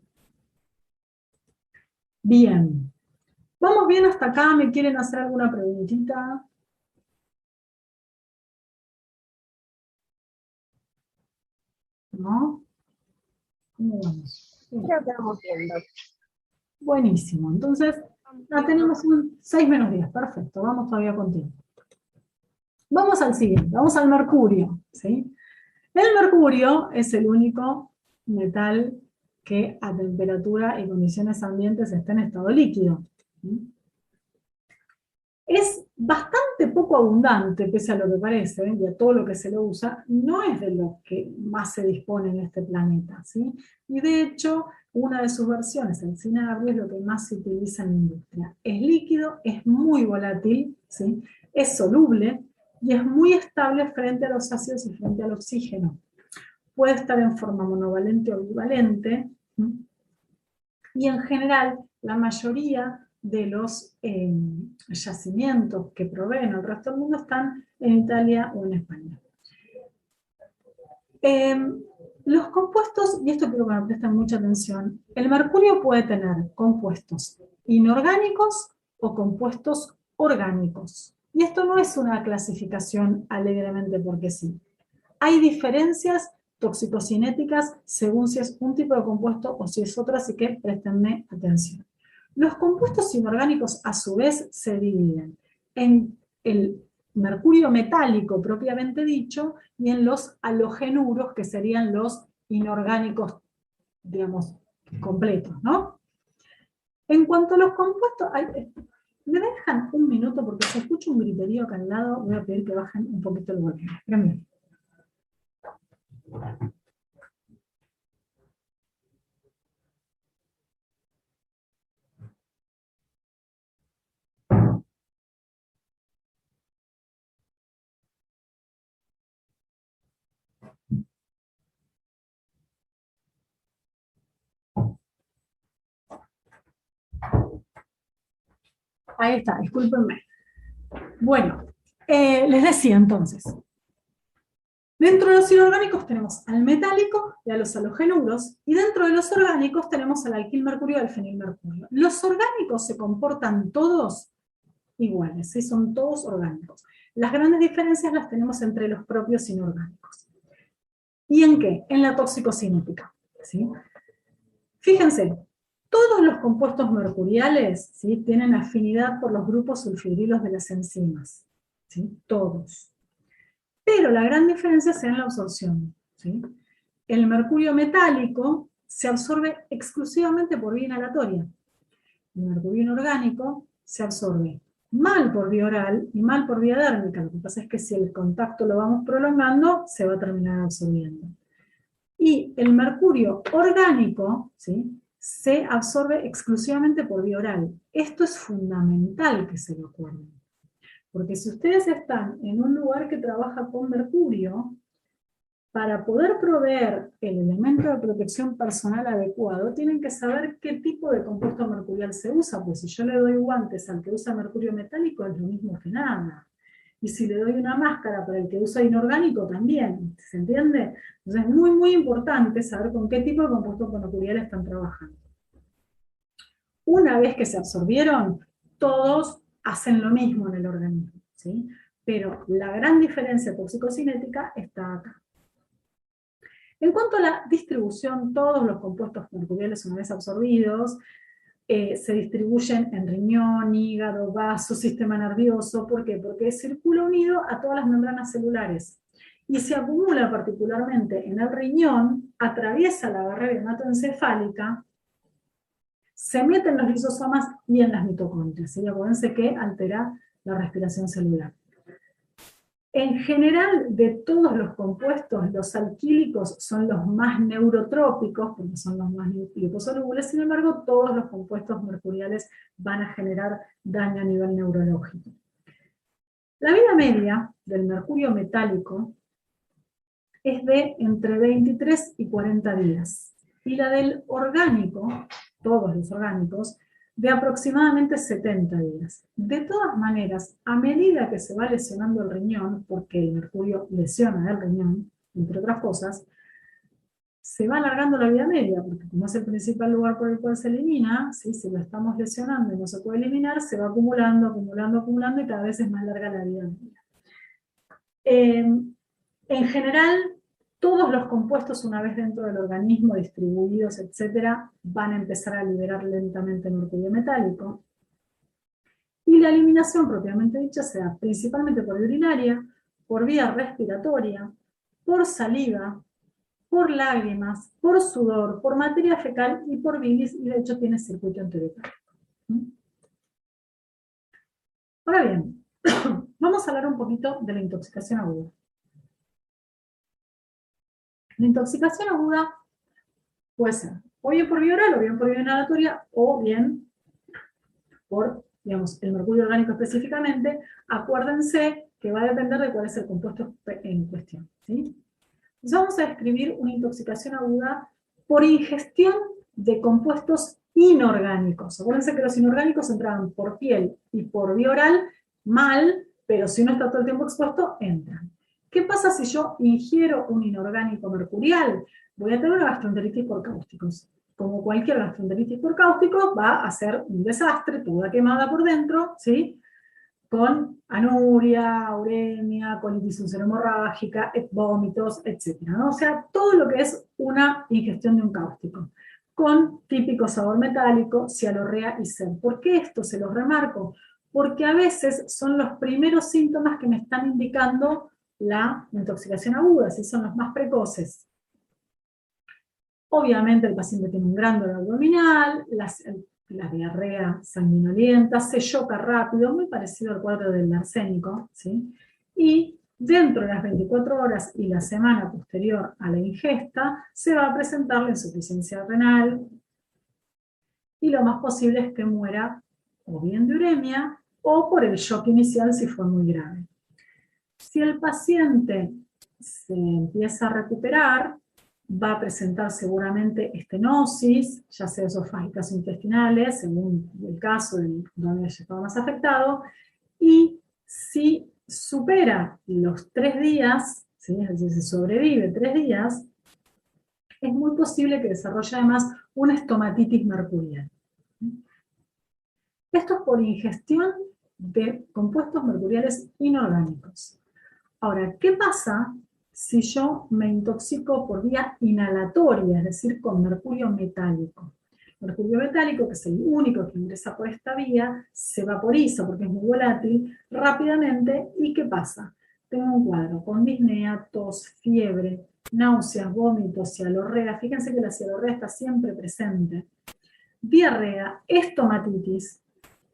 Bien. ¿Vamos bien hasta acá? ¿Me quieren hacer alguna preguntita? ¿No? ¿Cómo vamos? Bien. Creo que vamos viendo. Buenísimo. Entonces, ya tenemos un 6 menos 10. Perfecto. Vamos todavía con tiempo. Vamos al siguiente. Vamos al mercurio, ¿sí? El mercurio es el único metal que a temperatura y condiciones ambientes está en estado líquido. ¿Sí? Es bastante poco abundante, pese a lo que parece, y a todo lo que se lo usa, no es de lo que más se dispone en este planeta, ¿sí? Y de hecho, una de sus versiones, el cinabrio, es lo que más se utiliza en la industria. Es líquido, es muy volátil, ¿sí? Es soluble y es muy estable frente a los ácidos y frente al oxígeno. Puede estar en forma monovalente o bivalente, ¿sí? Y en general, la mayoría de los yacimientos que proveen el resto del mundo están en Italia o en España. Los compuestos, y esto quiero que me presten mucha atención, el mercurio puede tener compuestos inorgánicos o compuestos orgánicos. Y esto no es una clasificación alegremente porque sí. Hay diferencias toxicocinéticas según si es un tipo de compuesto o si es otro, así que préstenme atención. Los compuestos inorgánicos, a su vez, se dividen en el mercurio metálico propiamente dicho y en los halogenuros, que serían los inorgánicos, digamos, completos, ¿no? En cuanto a los compuestos, me dejan un minuto porque si escucho un griterío acá al lado, voy a pedir que bajen un poquito el volumen. Espérenme. Ahí está, discúlpenme. Bueno, les decía entonces, Dentro de los inorgánicos tenemos al metálico y a los halogenuros, y dentro de los orgánicos tenemos al alquilmercurio y al fenilmercurio. Los orgánicos se comportan todos iguales, ¿sí? Son todos orgánicos. Las grandes diferencias las tenemos entre los propios inorgánicos. ¿Y en qué? En la toxicocinética, ¿sí? Fíjense, todos los compuestos mercuriales, ¿sí?, tienen afinidad por los grupos sulfidrilos de las enzimas, ¿sí? Todos. Pero la gran diferencia se da en la absorción, ¿sí? El mercurio metálico se absorbe exclusivamente por vía inhalatoria. El mercurio inorgánico se absorbe mal por vía oral y mal por vía dérmica. Lo que pasa es que si el contacto lo vamos prolongando, se va a terminar absorbiendo. Y el mercurio orgánico, ¿sí?, se absorbe exclusivamente por vía oral. Esto es fundamental que se lo acuerden. Porque si ustedes están en un lugar que trabaja con mercurio, para poder proveer el elemento de protección personal adecuado, tienen que saber qué tipo de compuesto mercurial se usa, pues si yo le doy guantes al que usa mercurio metálico es lo mismo que nada. Y si le doy una máscara para el que usa inorgánico también, ¿se entiende? Entonces es muy, muy importante saber con qué tipo de compuesto mercurial están trabajando. Una vez que se absorbieron, todos hacen lo mismo en el organismo, ¿sí? Pero la gran diferencia toxicocinética está acá. En cuanto a la distribución, todos los compuestos mercuriales una vez absorbidos se distribuyen en riñón, hígado, vaso, sistema nervioso. ¿Por qué? Porque circula unido a todas las membranas celulares. Y se acumula particularmente en el riñón, atraviesa la barrera hematoencefálica, se mete en los lisosomas y en las mitocondrias. Y acuérdense que altera la respiración celular. En general, de todos los compuestos, los alquílicos son los más neurotrópicos, porque son los más liposolubles. Sin embargo, todos los compuestos mercuriales van a generar daño a nivel neurológico. La vida media del mercurio metálico es de entre 23 y 40 días. Y la del orgánico, todos los orgánicos, de aproximadamente 70 días. De todas maneras, a medida que se va lesionando el riñón, porque el mercurio lesiona el riñón, entre otras cosas, se va alargando la vida media, porque como es el principal lugar por el cual se elimina, ¿sí?, si lo estamos lesionando y no se puede eliminar, se va acumulando, acumulando, acumulando, y cada vez es más larga la vida media. En general, todos los compuestos, una vez dentro del organismo, distribuidos, etcétera, van a empezar a liberar lentamente mercurio metálico. Y la eliminación propiamente dicha se da principalmente por vía urinaria, por vía respiratoria, por saliva, por lágrimas, por sudor, por materia fecal y por bilis, y de hecho tiene circuito enterohepático. Ahora bien, vamos a hablar un poquito de la intoxicación aguda. La intoxicación aguda puede ser o bien por vía oral, o bien por vía inhalatoria, o bien por, digamos, el mercurio orgánico específicamente. Acuérdense que va a depender de cuál es el compuesto en cuestión, ¿sí? Entonces vamos a describir una intoxicación aguda por ingestión de compuestos inorgánicos. Acuérdense que los inorgánicos entraban por piel y por vía oral mal, pero si uno está todo el tiempo expuesto, entran. ¿Qué pasa si yo ingiero un inorgánico mercurial? Voy a tener una gastroenteritis por cáusticos. Como cualquier gastroenteritis por cáusticos, va a ser un desastre, toda quemada por dentro, ¿sí?, con anuria, uremia, colitis ulcerohemorrágica, vómitos, etc., ¿no? O sea, todo lo que es una ingestión de un cáustico, con típico sabor metálico, cialorrea y sed. ¿Por qué esto se los remarco? Porque a veces son los primeros síntomas que me están indicando la intoxicación aguda, si son los más precoces. Obviamente el paciente tiene un gran dolor abdominal, la diarrea sanguinolienta, se choca rápido, muy parecido al cuadro del arsénico, ¿sí? Y dentro de las 24 horas y la semana posterior a la ingesta, se va a presentar la insuficiencia renal, y lo más posible es que muera o bien de uremia, o por el shock inicial si fue muy grave. Si el paciente se empieza a recuperar, va a presentar seguramente estenosis, ya sea esofágicas o intestinales, según el caso de donde haya estado más afectado, y si supera los 3 días, ¿sí? Es decir, si sobrevive 3 días, es muy posible que desarrolle además una estomatitis mercurial. Esto es por ingestión de compuestos mercuriales inorgánicos. Ahora, ¿qué pasa si yo me intoxico por vía inhalatoria, es decir, con mercurio metálico? Mercurio metálico, que es el único que ingresa por esta vía, se vaporiza porque es muy volátil rápidamente. ¿Y qué pasa? Tengo un cuadro con disnea, tos, fiebre, náuseas, vómitos, cialorrea. Fíjense que la cialorrea está siempre presente. Diarrea, estomatitis,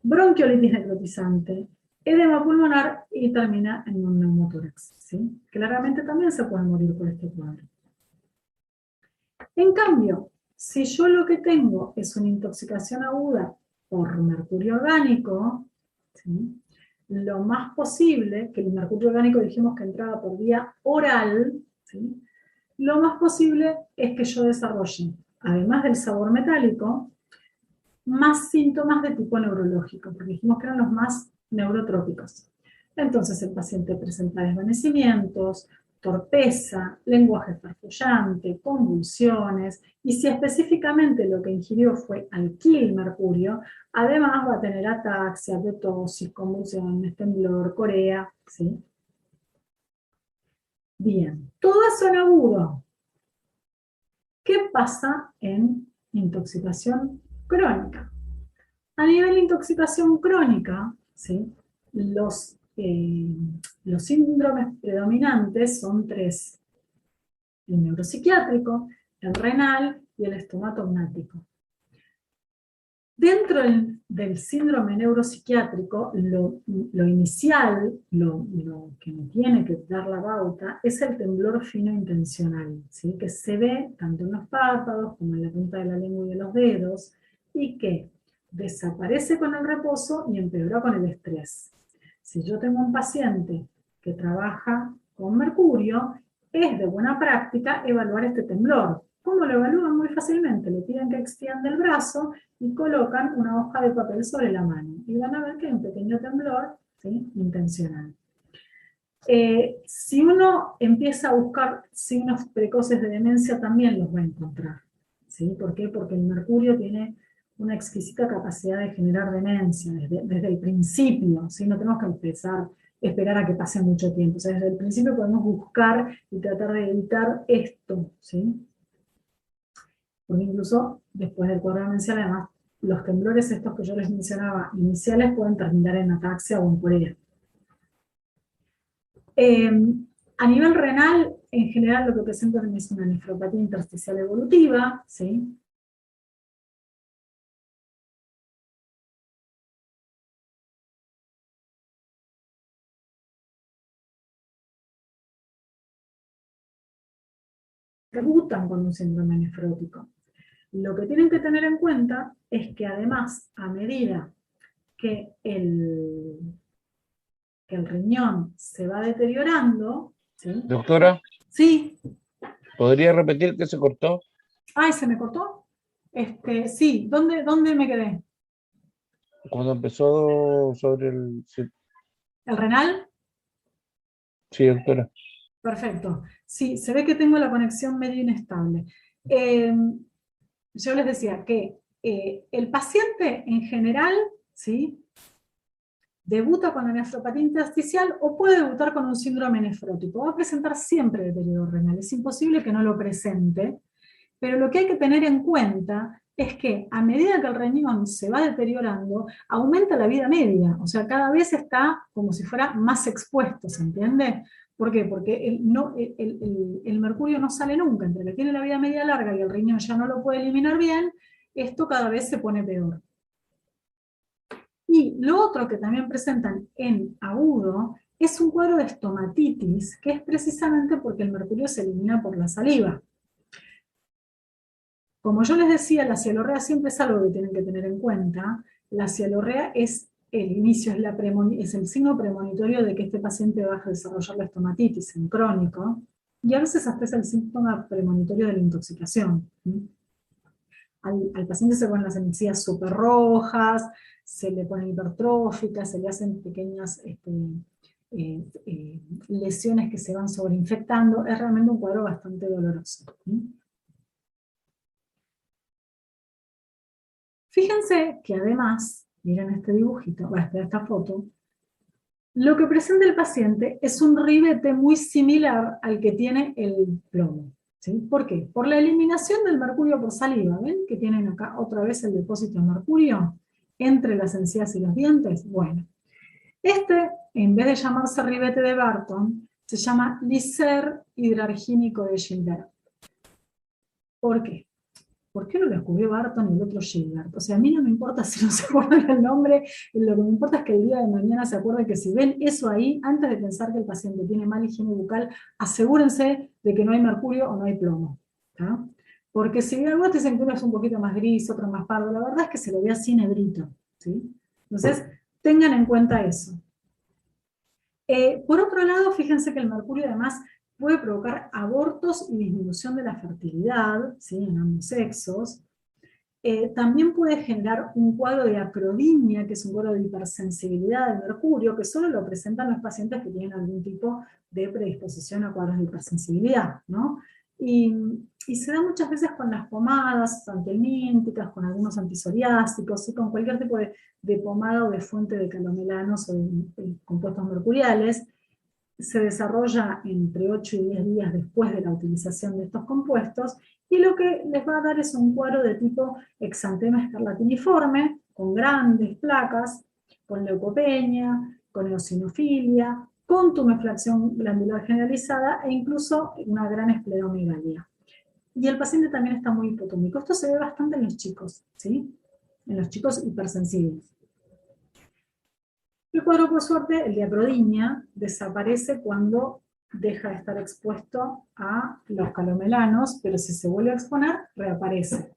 bronquiolitis necrotizante, edema pulmonar y termina en un neumotórax, ¿sí? Claramente también se puede morir por este cuadro. En cambio, si yo lo que tengo es una intoxicación aguda por mercurio orgánico, ¿sí? Lo más posible, que el mercurio orgánico dijimos que entraba por vía oral, ¿sí? Lo más posible es que yo desarrolle, además del sabor metálico, más síntomas de tipo neurológico, porque dijimos que eran los más neurotrópicos. Entonces el paciente presenta desvanecimientos, torpeza, lenguaje farfullante, convulsiones, y si específicamente lo que ingirió fue alquilmercurio, además va a tener ataxia, ptosis, convulsiones, temblor, corea, ¿sí? Bien, todo eso en agudo. ¿Qué pasa en intoxicación crónica? A nivel de intoxicación crónica, ¿sí? Los síndromes predominantes son 3. El neuropsiquiátrico, el renal y el estomatognático. Dentro del síndrome neuropsiquiátrico, lo inicial, lo que me tiene que dar la pauta, es el temblor fino intencional, ¿sí? Que se ve tanto en los párpados como en la punta de la lengua y de los dedos, y que desaparece con el reposo y empeora con el estrés. Si yo tengo un paciente que trabaja con mercurio, es de buena práctica evaluar este temblor. ¿Cómo lo evalúan? Muy fácilmente. Le piden que extienda el brazo y colocan una hoja de papel sobre la mano. Y van a ver que hay un pequeño temblor, ¿sí? Intencional. Si uno empieza a buscar signos precoces de demencia, también los va a encontrar, ¿sí? ¿Por qué? Porque el mercurio tiene una exquisita capacidad de generar demencia desde el principio, ¿sí? No tenemos que esperar a que pase mucho tiempo. O sea, desde el principio podemos buscar y tratar de evitar esto, ¿sí? Porque incluso después del cuadro demencial, además, los temblores estos que yo les mencionaba iniciales pueden terminar en ataxia o en corea. A nivel renal, en general lo que presentan es una nefropatía intersticial evolutiva, ¿sí? Debutan con un síndrome nefrótico. Lo que tienen que tener en cuenta es que además, a medida que el riñón se va deteriorando, ¿sí? Doctora, Sí. ¿podría repetir que se cortó? Ay, ¿se me cortó? Sí, ¿dónde me quedé? Cuando empezó sobre el... Sí, ¿El renal? sí, doctora. Perfecto. Sí, se ve que tengo la conexión medio inestable. Yo les decía que el paciente en general, ¿sí? Debuta con la nefropatía intersticial o puede debutar con un síndrome nefrótico. Va a presentar siempre deterioro renal. Es imposible que no lo presente, pero lo que hay que tener en cuenta es que a medida que el riñón se va deteriorando, aumenta la vida media. O sea, cada vez está como si fuera más expuesto, ¿se entiende? ¿Por qué? Porque el mercurio no sale nunca. Entre que tiene la vida media larga y el riñón ya no lo puede eliminar bien, esto cada vez se pone peor. Y lo otro que también presentan en agudo es un cuadro de estomatitis, que es precisamente porque el mercurio se elimina por la saliva. Como yo les decía, la cialorrea siempre es algo que tienen que tener en cuenta. La cialorrea es el inicio, es el signo premonitorio de que este paciente va a desarrollar la estomatitis en crónico, y a veces hasta es el síntoma premonitorio de la intoxicación. Al paciente se ponen las encías súper rojas, se le ponen hipertróficas, se le hacen pequeñas lesiones que se van sobreinfectando. Es realmente un cuadro bastante doloroso. ¿Sí? Fíjense que además, miren este dibujito, esta foto, lo que presenta el paciente es un ribete muy similar al que tiene el plomo. ¿Sí? ¿Por qué? Por la eliminación del mercurio por saliva. ¿Ven que tienen acá otra vez el depósito de mercurio entre las encías y los dientes? Bueno, en vez de llamarse ribete de Barton, se llama Licer hidrargínico de Gilbert. ¿Por qué? ¿Por qué lo descubrió Barton y el otro Gilbert? O sea, a mí no me importa si no se acuerdan el nombre, lo que me importa es que el día de mañana se acuerden que si ven eso ahí, antes de pensar que el paciente tiene mala higiene bucal, asegúrense de que no hay mercurio o no hay plomo. ¿Tá? Porque si algunos dicen que uno es un poquito más gris, otro más pardo, la verdad es que se lo ve así negrito. ¿Sí? Entonces, tengan en cuenta eso. Por otro lado, fíjense que el mercurio además puede provocar abortos y disminución de la fertilidad, ¿sí? En ambos sexos. También puede generar un cuadro de acrodimia, que es un cuadro de hipersensibilidad al mercurio, que solo lo presentan los pacientes que tienen algún tipo de predisposición a cuadros de hipersensibilidad, ¿no? Y se da muchas veces con las pomadas antihelmínticas, con algunos antisoriásticos, ¿sí? Con cualquier tipo de pomada o de fuente de calomelanos o de compuestos mercuriales. Se desarrolla entre 8 y 10 días después de la utilización de estos compuestos, y lo que les va a dar es un cuadro de tipo exantema escarlatiniforme, con grandes placas, con leucopenia, con eosinofilia, con tumefacción glandular generalizada e incluso una gran esplenomegalia. Y el paciente también está muy hipotónico. Esto se ve bastante en los chicos, ¿sí? En los chicos hipersensibles. El cuadro, por suerte, el de acrodimia, desaparece cuando deja de estar expuesto a los calomelanos, pero si se vuelve a exponer, reaparece.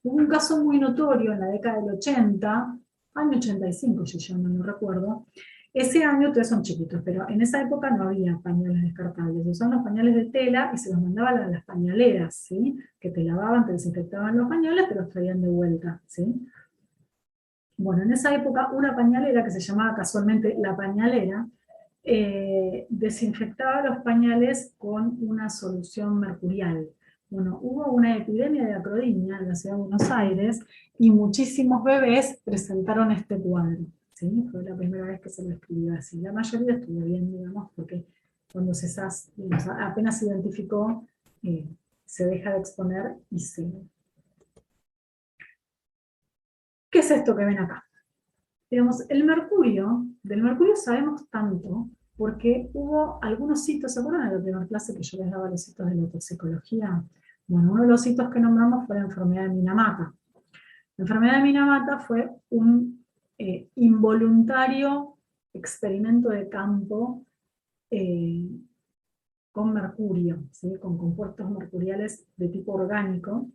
Hubo un caso muy notorio en la década del 80, año 85, yo no recuerdo. Ese año, ustedes son chiquitos, pero en esa época no había pañales descartables. Se usaban los pañales de tela y se los mandaban a las pañaleras, ¿sí? Que te lavaban, te desinfectaban los pañales, te los traían de vuelta, ¿sí? Bueno, en esa época una pañalera que se llamaba casualmente la pañalera, desinfectaba los pañales con una solución mercurial. Bueno, hubo una epidemia de acrodimia en la ciudad de Buenos Aires y muchísimos bebés presentaron este cuadro. ¿Sí? Fue la primera vez que se lo escribió así. La mayoría estuvo bien, digamos, porque cuando apenas se identificó, se deja de exponer y se... ¿Qué es esto que ven acá? Digamos, del mercurio sabemos tanto porque hubo algunos hitos. ¿Se acuerdan de la primera clase que yo les daba los hitos de la toxicología? Bueno, uno de los hitos que nombramos fue la enfermedad de Minamata. La enfermedad de Minamata fue un involuntario experimento de campo con mercurio, ¿sí? Con compuestos mercuriales de tipo orgánico,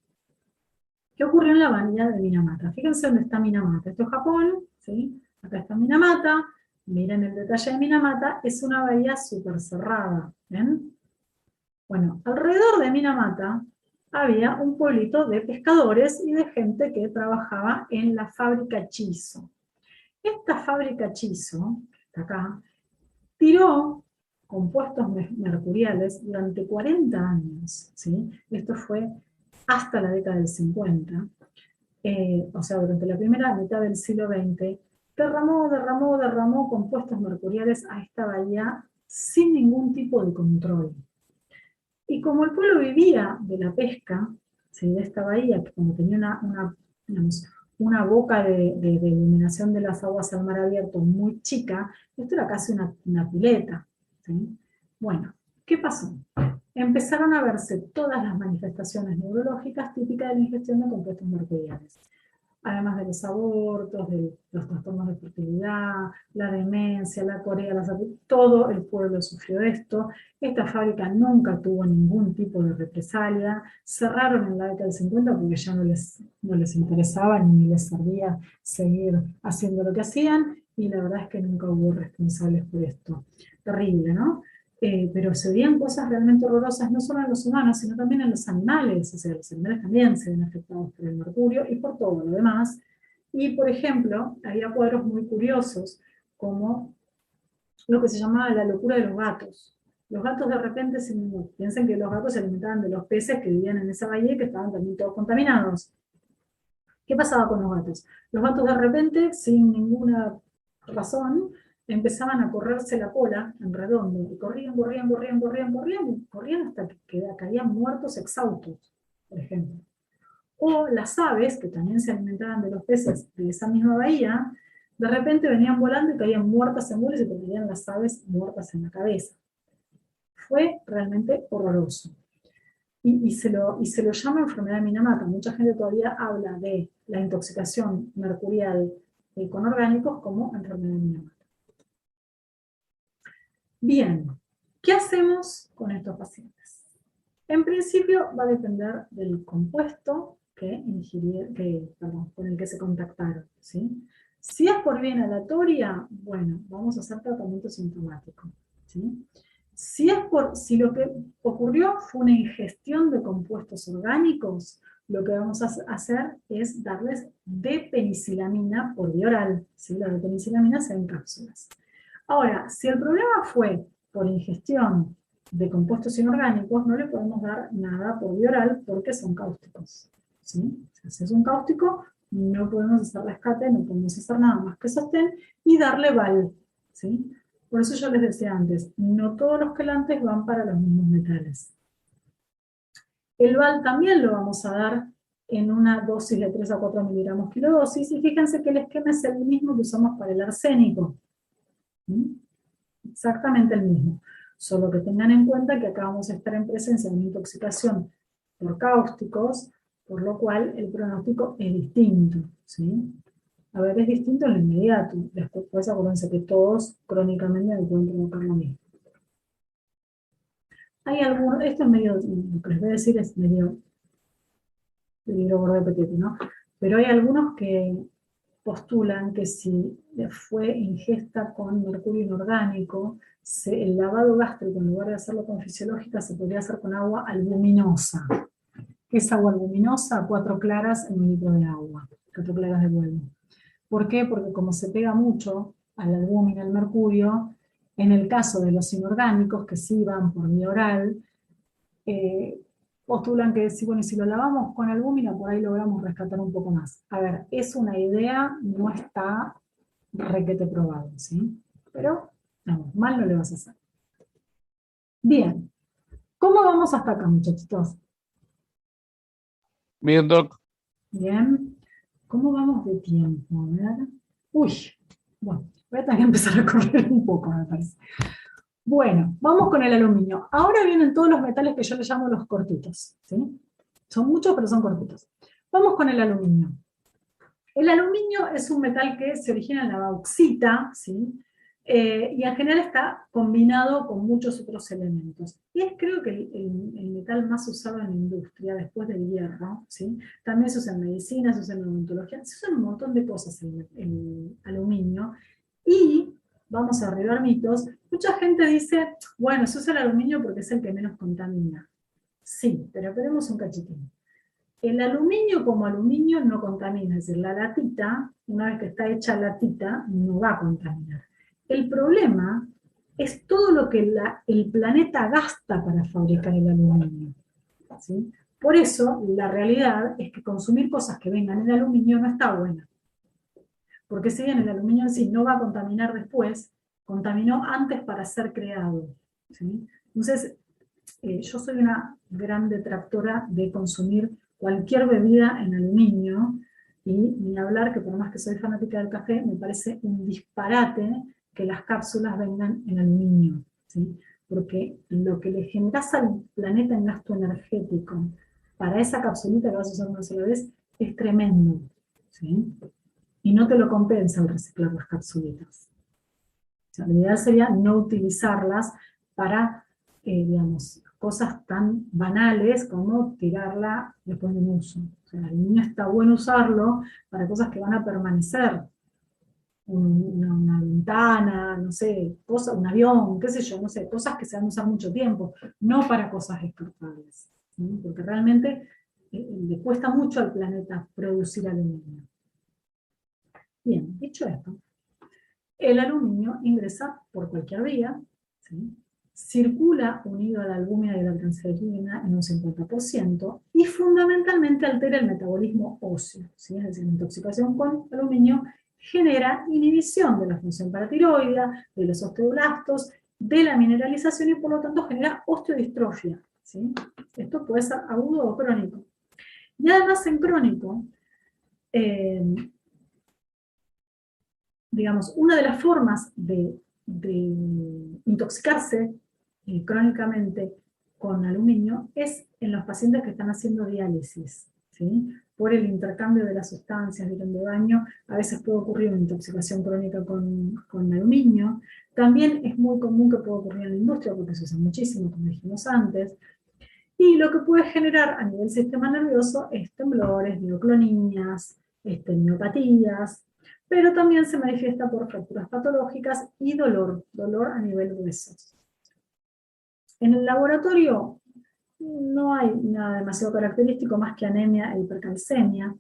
que ocurrió en la bahía de Minamata. Fíjense dónde está Minamata. Esto es Japón, ¿sí? Acá está Minamata. Miren el detalle de Minamata. Es una bahía súper cerrada. ¿Ven? Bueno, alrededor de Minamata había un pueblito de pescadores y de gente que trabajaba en la fábrica Chizo. Esta fábrica Chizo, que está acá, tiró compuestos mercuriales durante 40 años. ¿Sí? Esto fue hasta la década del 50, o sea, durante la primera mitad del siglo XX, derramó compuestos mercuriales a esta bahía sin ningún tipo de control. Y como el pueblo vivía de la pesca, ¿sí? De esta bahía, que como tenía una boca de eliminación de las aguas al mar abierto muy chica, esto era casi una pileta. ¿Sí? Bueno, ¿qué pasó? Empezaron a verse todas las manifestaciones neurológicas típicas de la ingestión de compuestos mercuriales. Además de los abortos, de los trastornos de fertilidad, la demencia, la corea, todo el pueblo sufrió esto. Esta fábrica nunca tuvo ningún tipo de represalia. Cerraron en la década del 50 porque ya no les interesaba ni les servía seguir haciendo lo que hacían, y la verdad es que nunca hubo responsables por esto. Terrible, ¿no? Pero se veían cosas realmente horrorosas, no solo en los humanos, sino también en los animales. O sea, los animales también se ven afectados por el mercurio y por todo lo demás. Y, por ejemplo, había cuadros muy curiosos, como lo que se llamaba la locura de los gatos. Los gatos de repente, piensen que los gatos se alimentaban de los peces que vivían en esa bahía y que estaban también todos contaminados. ¿Qué pasaba con los gatos? Los gatos de repente, sin ninguna razón, empezaban a correrse la cola en redondo, y corrían hasta que caían muertos exhaustos, por ejemplo. O las aves, que también se alimentaban de los peces de esa misma bahía, de repente venían volando y caían muertas en vuelo y se perdían las aves muertas en la cabeza. Fue realmente horroroso. Y se lo llama enfermedad de Minamata. Mucha gente todavía habla de la intoxicación mercurial con orgánicos como enfermedad de Minamata. Bien, ¿qué hacemos con estos pacientes? En principio va a depender del compuesto con el que se contactaron, ¿sí? Si es por vía inhalatoria, bueno, vamos a hacer tratamiento sintomático, ¿sí? Si lo que ocurrió fue una ingestión de compuestos orgánicos, lo que vamos a hacer es darles depenicilamina por vía oral, ¿sí? La depenicilamina se da en cápsulas. Ahora, si el problema fue por ingestión de compuestos inorgánicos, no le podemos dar nada por vía oral porque son cáusticos, ¿sí? Si es un cáustico, no podemos hacer rescate, no podemos hacer nada más que sostén y darle val, ¿sí? Por eso yo les decía antes, no todos los quelantes van para los mismos metales. El val también lo vamos a dar en una dosis de 3 a 4 miligramos kilodosis, y fíjense que el esquema es el mismo que usamos para el arsénico. ¿Sí? Exactamente el mismo. Solo que tengan en cuenta que acá vamos a estar en presencia de una intoxicación por cáusticos, por lo cual el pronóstico es distinto, ¿sí? A ver, es distinto en lo inmediato. Después acuérdense que todos crónicamente me pueden provocar lo mismo. Hay algunos, esto es medio, lo que les voy a decir es medio repetido, ¿no? Pero hay algunos que postulan que si fue ingesta con mercurio inorgánico, el lavado gástrico, en lugar de hacerlo con fisiológica, se podría hacer con agua albuminosa. ¿Qué es agua albuminosa? 4 claras en 1 litro de agua, 4 claras de huevo. ¿Por qué? Porque como se pega mucho al albúmina, al mercurio, en el caso de los inorgánicos, que sí van por vía oral, postulan que si lo lavamos con albúmina, por ahí logramos rescatar un poco más. A ver, es una idea, no está requete probado, ¿sí? Pero, no, mal no le vas a hacer. Bien, ¿cómo vamos hasta acá, muchachitos? Bien, Doc. Bien. ¿Cómo vamos de tiempo? A ver. Uy, bueno, voy a tener que empezar a correr un poco, me parece. Bueno, vamos con el aluminio. Ahora vienen todos los metales que yo les llamo los cortitos, ¿sí? Son muchos, pero son cortitos. Vamos con el aluminio. El aluminio es un metal que se origina en la bauxita, ¿sí? Y en general está combinado con muchos otros elementos. Y es creo que el metal más usado en la industria, después del hierro, ¿sí? También se usa en medicina, se usa en odontología, se usa en un montón de cosas el aluminio. Y, vamos a derribar mitos, mucha gente dice, bueno, se usa el aluminio porque es el que menos contamina. Sí, pero esperemos un cachitín. El aluminio como aluminio no contamina, es decir, la latita, una vez que está hecha latita, no va a contaminar. El problema es todo lo que el planeta gasta para fabricar el aluminio, ¿sí? Por eso, la realidad es que consumir cosas que vengan en aluminio no está buena. Porque si bien el aluminio en sí no va a contaminar después, contaminó antes para ser creado, ¿sí? Entonces, yo soy una gran detractora de consumir cualquier bebida en aluminio, y ni hablar que por más que soy fanática del café, me parece un disparate que las cápsulas vengan en aluminio, ¿sí? Porque lo que le generas al planeta en gasto energético para esa capsulita que vas a usar una sola vez es tremendo, ¿sí? Y no te lo compensa el reciclar las capsulitas. O sea, la idea sería no utilizarlas para, digamos, cosas tan banales como tirarla después de un uso. O sea, el aluminio está bueno usarlo para cosas que van a permanecer. Una ventana, no sé, un avión, qué sé yo, no sé, cosas que se van a usar mucho tiempo, no para cosas descartables, ¿sí? Porque realmente le cuesta mucho al planeta producir aluminio. Bien, dicho esto, El aluminio ingresa por cualquier vía, ¿sí? Circula unido a la albúmina y la transferina en un 50% y fundamentalmente altera el metabolismo óseo, ¿sí? Es decir, la intoxicación con aluminio genera inhibición de la función paratiroidea, de los osteoblastos, de la mineralización y por lo tanto genera osteodistrofia, ¿sí? Esto puede ser agudo o crónico. Y además en crónico, digamos, una de las formas de intoxicarse crónicamente con aluminio es en los pacientes que están haciendo diálisis, ¿sí? Por el intercambio de las sustancias, vieron, de baño, a veces puede ocurrir una intoxicación crónica con aluminio. También es muy común que pueda ocurrir en la industria porque se usa muchísimo, como dijimos antes. Y lo que puede generar a nivel sistema nervioso es temblores, mioclonías, miopatías, pero también se manifiesta por fracturas patológicas y dolor a nivel huesos. En el laboratorio no hay nada demasiado característico más que anemia e hipercalcemia,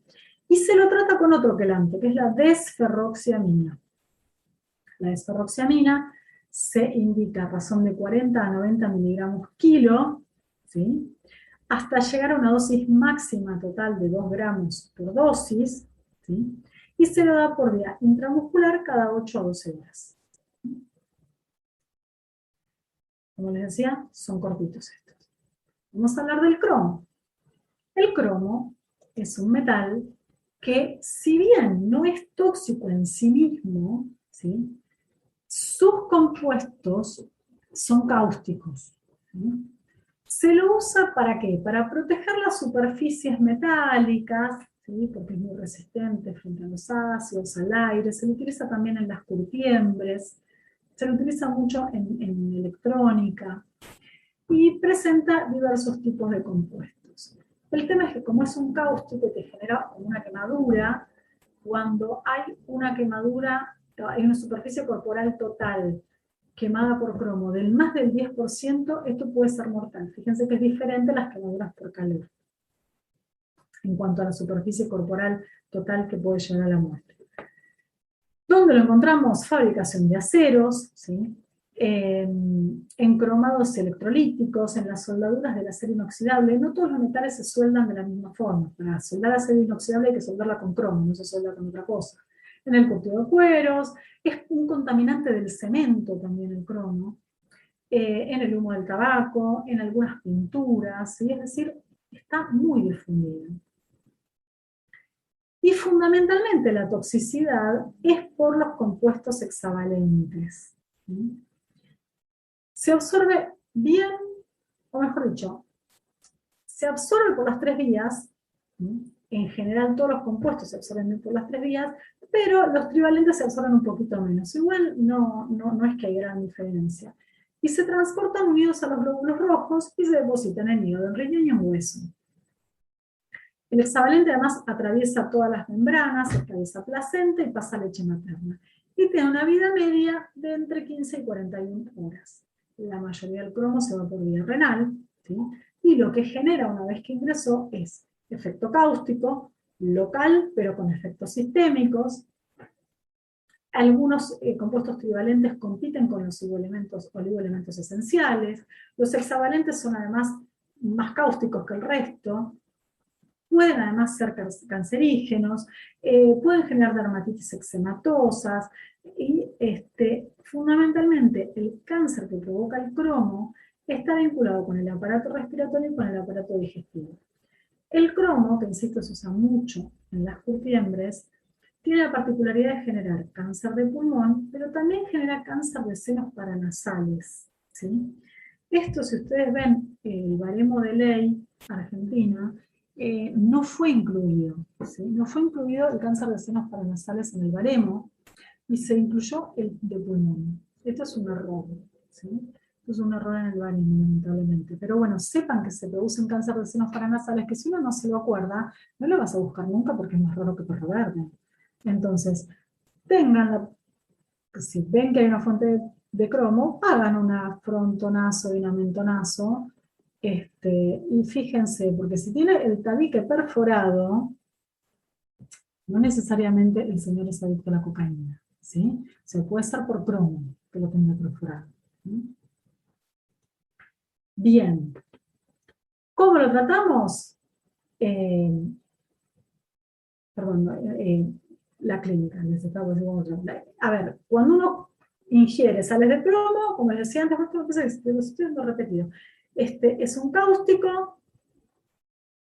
y se lo trata con otro quelante, que es la desferroxiamina. La desferroxiamina se indica a razón de 40 a 90 miligramos kilo, ¿sí? Hasta llegar a una dosis máxima total de 2 gramos por dosis, ¿sí? Y se lo da por vía intramuscular cada 8 a 12 horas. Como les decía, son cortitos estos. Vamos a hablar del cromo. El cromo es un metal que, si bien no es tóxico en sí mismo, ¿sí? Sus compuestos son cáusticos, ¿sí? Se lo usa ¿para qué? Para proteger las superficies metálicas, ¿sí? Porque es muy resistente frente a los ácidos, al aire. Se lo utiliza también en las curtiembres, se lo utiliza mucho en electrónica y presenta diversos tipos de compuestos. El tema es que como es un cáustico te genera una quemadura. Cuando hay una quemadura, hay una superficie corporal total quemada por cromo del más del 10%, esto puede ser mortal. Fíjense que es diferente a las quemaduras por calor, en cuanto a la superficie corporal total que puede llegar a la muerte. ¿Dónde lo encontramos? Fabricación de aceros, ¿sí? En cromados electrolíticos, en las soldaduras del acero inoxidable. No todos los metales se sueldan de la misma forma. Para soldar acero inoxidable hay que soldarla con cromo, no se solda con otra cosa. En el curtido de cueros, es un contaminante del cemento también el cromo, en el humo del tabaco, en algunas pinturas, ¿sí? Es decir, está muy difundido. Y fundamentalmente la toxicidad es por los compuestos hexavalentes, ¿sí? Se absorbe bien, o mejor dicho, se absorbe por las 3 vías, ¿sí? En general todos los compuestos se absorben bien por las 3 vías, pero los trivalentes se absorben un poquito menos. Igual no es que hay gran diferencia. Y se transportan unidos a los glóbulos rojos y se depositan en el hígado, en riñón y en hueso. El hexavalente además atraviesa todas las membranas, atraviesa placenta y pasa a leche materna. Y tiene una vida media de entre 15 y 41 horas. La mayoría del cromo se va por vía renal, ¿sí? Y lo que genera una vez que ingresó es efecto cáustico, local, pero con efectos sistémicos. Algunos compuestos trivalentes compiten con los oligoelementos esenciales. Los hexavalentes son además más cáusticos que el resto. Pueden además ser cancerígenos, pueden generar dermatitis eczematosas y fundamentalmente el cáncer que provoca el cromo está vinculado con el aparato respiratorio y con el aparato digestivo. El cromo, que insisto se usa mucho en las curtiembres, tiene la particularidad de generar cáncer de pulmón, pero también genera cáncer de senos paranasales, ¿sí? Esto, si ustedes ven el baremo de ley argentina, no fue incluido, ¿sí? No fue incluido el cáncer de senos paranasales en el baremo, y se incluyó el de pulmón. Esto es un error, ¿sí? Esto es un error en el baremo, lamentablemente. Pero bueno, sepan que se produce un cáncer de senos paranasales, que si uno no se lo acuerda, no lo vas a buscar nunca porque es más raro que perro verde. Entonces, si ven que hay una fuente de cromo, hagan una frontonazo y una mentonazo, y fíjense, porque si tiene el tabique perforado, no necesariamente el señor es adicto a la cocaína, ¿sí? O sea, puede ser por cromo que lo tenga perforado. ¿Sí? Bien. ¿Cómo lo tratamos? La clínica, les estaba diciendo otro. A ver, cuando uno ingiere sales de plomo, como les decía antes, lo estoy dando repetido, es un cáustico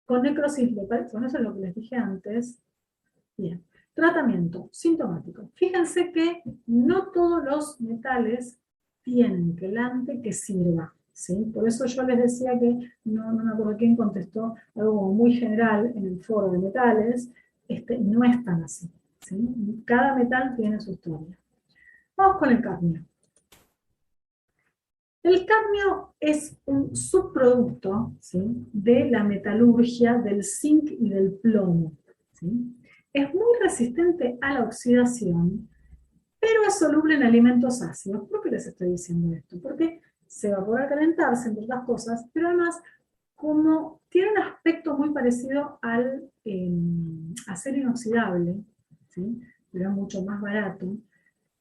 con necrosis local, bueno, eso es lo que les dije antes. Bien. Tratamiento sintomático. Fíjense que no todos los metales tienen quelante que sirva, ¿sí? Por eso yo les decía que, no me acuerdo quién contestó, algo como muy general en el foro de metales, no es tan así, ¿sí? Cada metal tiene su historia. Vamos con el cadmio. El cadmio es un subproducto, ¿sí?, de la metalurgia del zinc y del plomo, ¿sí? Es muy resistente a la oxidación, pero es soluble en alimentos ácidos. ¿Por qué les estoy diciendo esto? Porque se va a poder calentarse, entre otras cosas, pero además, como tiene un aspecto muy parecido al acero inoxidable, ¿sí?, pero es mucho más barato,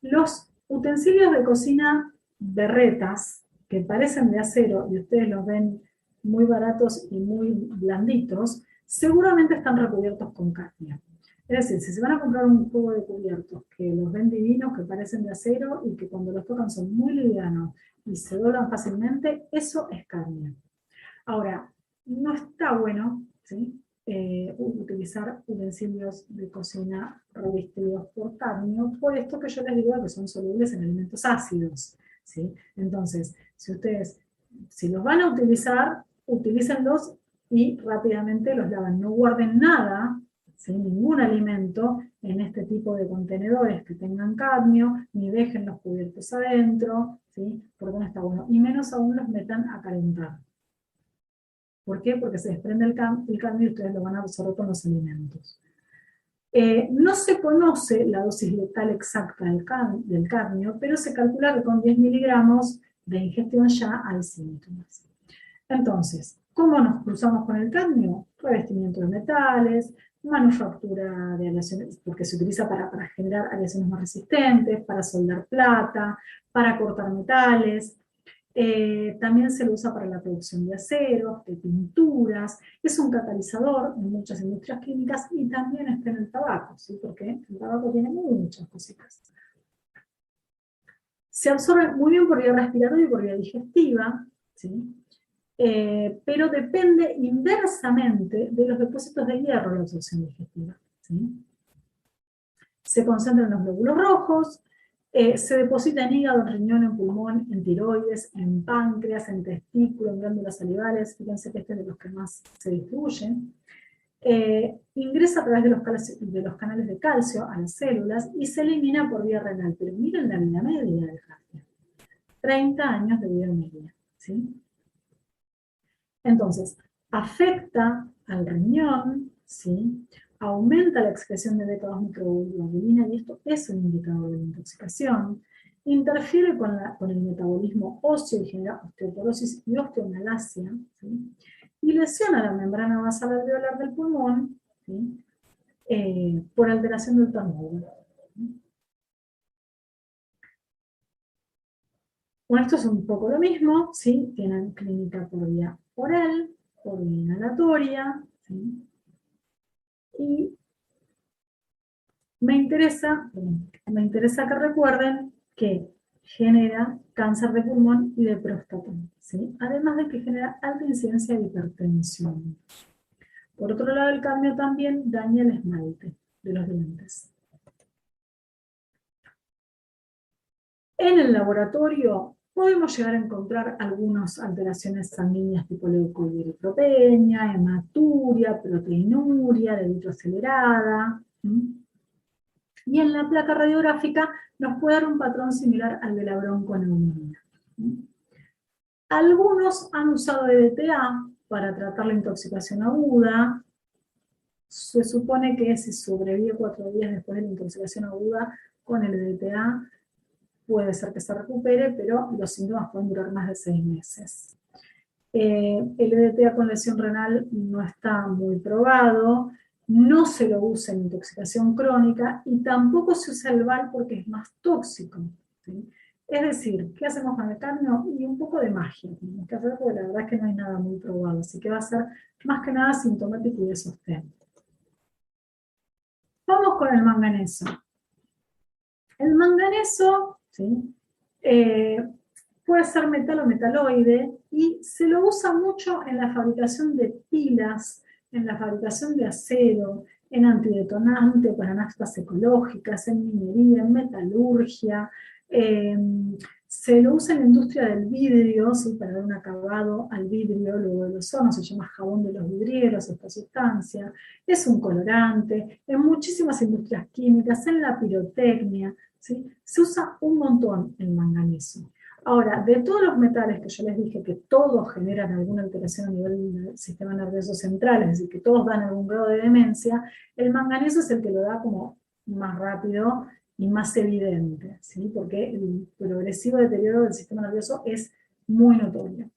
los utensilios de cocina berretas, que parecen de acero y ustedes los ven muy baratos y muy blanditos, seguramente están recubiertos con cadmio. Es decir, si se van a comprar un juego de cubiertos que los ven divinos, que parecen de acero y que cuando los tocan son muy livianos y se doblan fácilmente, eso es cadmio. Ahora, no está bueno, ¿sí?, utilizar utensilios de cocina revestidos por cadmio, por esto que yo les digo que son solubles en alimentos ácidos, ¿sí? Entonces, si los van a utilizar, utilícenlos y rápidamente los lavan. No guarden nada, ¿sí?, ningún alimento en este tipo de contenedores que tengan cadmio, ni dejen los cubiertos adentro, ¿sí?, porque no está bueno. Y menos aún los metan a calentar. ¿Por qué? Porque se desprende el cadmio y ustedes lo van a absorber con los alimentos. No se conoce la dosis letal exacta del cadmio, pero se calcula que con 10 miligramos de ingestión ya hay síntomas. Entonces, ¿cómo nos cruzamos con el cadmio? Revestimiento de metales, manufactura de aleaciones, porque se utiliza para generar aleaciones más resistentes, para soldar plata, para cortar metales. También se lo usa para la producción de aceros, de pinturas, es un catalizador en muchas industrias químicas y también está en el tabaco, ¿sí? Porque el tabaco tiene muchas cositas. Se absorbe muy bien por vía respiratoria y por vía digestiva, ¿sí? Pero depende inversamente de los depósitos de hierro la absorción digestiva, ¿sí? Se concentra en los glóbulos rojos, se deposita en hígado, en riñón, en pulmón, en tiroides, en páncreas, en testículo, en glándulas salivales. Fíjense que este es de los que más se distribuyen. Ingresa a través de los canales de calcio a las células y se elimina por vía renal. Pero miren la vida media del cadmio. 30 años de vida media, ¿sí? Entonces, afecta al riñón, ¿sí?, aumenta la excreción de beta-2-microglobulina y esto es un indicador de intoxicación, interfiere con el metabolismo óseo y genera osteoporosis y osteomalacia, ¿sí?, y lesiona la membrana basal alveolar del pulmón, ¿sí?, por alteración del turnover. Bueno, esto es un poco lo mismo, ¿sí? Tienen clínica por vía oral, por vía inhalatoria, ¿sí? Y me interesa que recuerden que genera cáncer de pulmón y de próstata, ¿sí? Además de que genera alta incidencia de hipertensión. Por otro lado, el cadmio también daña el esmalte de los dientes. En el laboratorio podemos llegar a encontrar algunas alteraciones sanguíneas tipo leucoeritropeña, hematuria, proteinuria, de litro acelerada. Y en la placa radiográfica nos puede dar un patrón similar al de la bronconeumonía. Algunos han usado EDTA para tratar la intoxicación aguda. Se supone que si sobrevive 4 días después de la intoxicación aguda con el EDTA, puede ser que se recupere, pero los síntomas pueden durar más de 6 meses. El EDTA con lesión renal no está muy probado. no se lo usa en intoxicación crónica y tampoco se usa el VAL porque es más tóxico, ¿sí? Es decir, ¿qué hacemos con el cadmio? Y un poco de magia tenemos que hacer porque la verdad es que no hay nada muy probado, así que va a ser más que nada sintomático y de sostén. Vamos con el manganeso. El manganeso, ¿sí? Puede ser metal o metaloide y se lo usa mucho en la fabricación de pilas, en la fabricación de acero, en antidetonante, para naftas ecológicas, en minería, en metalurgia. Se lo usa en la industria del vidrio, ¿sí? Para dar un acabado al vidrio, luego de los hornos, se llama jabón de los vidrieros, esta sustancia. Es un colorante, en muchísimas industrias químicas, en la pirotecnia, ¿sí? Se usa un montón el manganeso. Ahora, de todos los metales que yo les dije que todos generan alguna alteración a nivel del sistema nervioso central, es decir, que todos dan algún grado de demencia, el manganeso es el que lo da como más rápido y más evidente, ¿sí? Porque el progresivo deterioro del sistema nervioso es muy notorio.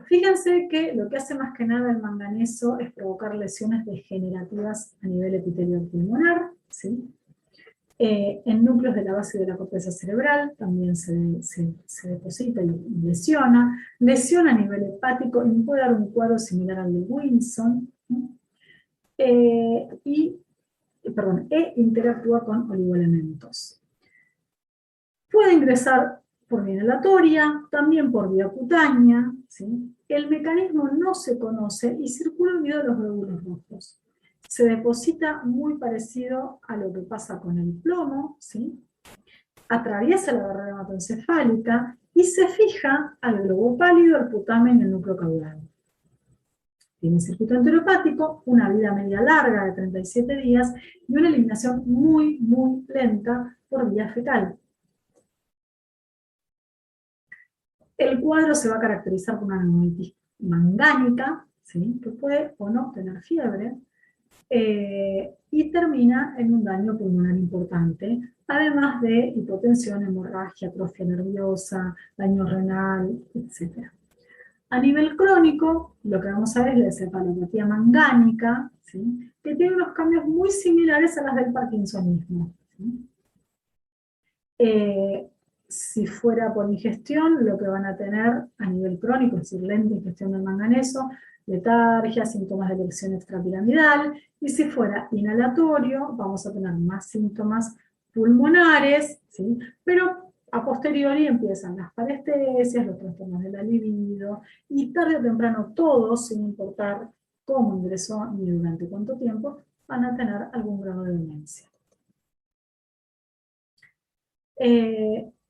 Fíjense que lo que hace más que nada el manganeso es provocar lesiones degenerativas a nivel epitelio pulmonar, ¿sí? En núcleos de la base de la corteza cerebral también se deposita y lesiona. Lesiona a nivel hepático y puede dar un cuadro similar al de Wilson. E interactúa con oligoelementos. Puede ingresar por vía inhalatoria, también por vía cutánea, ¿sí? El mecanismo no se conoce y circula unido a los glóbulos rojos. Se deposita muy parecido a lo que pasa con el plomo, ¿sí? Atraviesa la barrera hematoencefálica y se fija al globo pálido, al putamen y al núcleo caudal. Tiene circuito enterohepático, una vida media larga de 37 días y una eliminación muy, muy lenta por vía fecal. El cuadro se va a caracterizar por una pneumonitis mangánica, ¿sí? Que puede o no tener fiebre, y termina en un daño pulmonar importante, además de hipotensión, hemorragia, atrofia nerviosa, daño renal, etc. A nivel crónico, lo que vamos a ver es la encefalopatía mangánica, ¿sí? Que tiene unos cambios muy similares a las del parkinsonismo, ¿sí? Si fuera por ingestión, lo que van a tener a nivel crónico, es decir, lenta ingestión del manganeso, letargia, síntomas de lesión extrapiramidal, y si fuera inhalatorio, vamos a tener más síntomas pulmonares, ¿sí? Pero a posteriori empiezan las parestesias, los trastornos de la libido, y tarde o temprano todos, sin importar cómo ingresó ni durante cuánto tiempo, van a tener algún grado de demencia.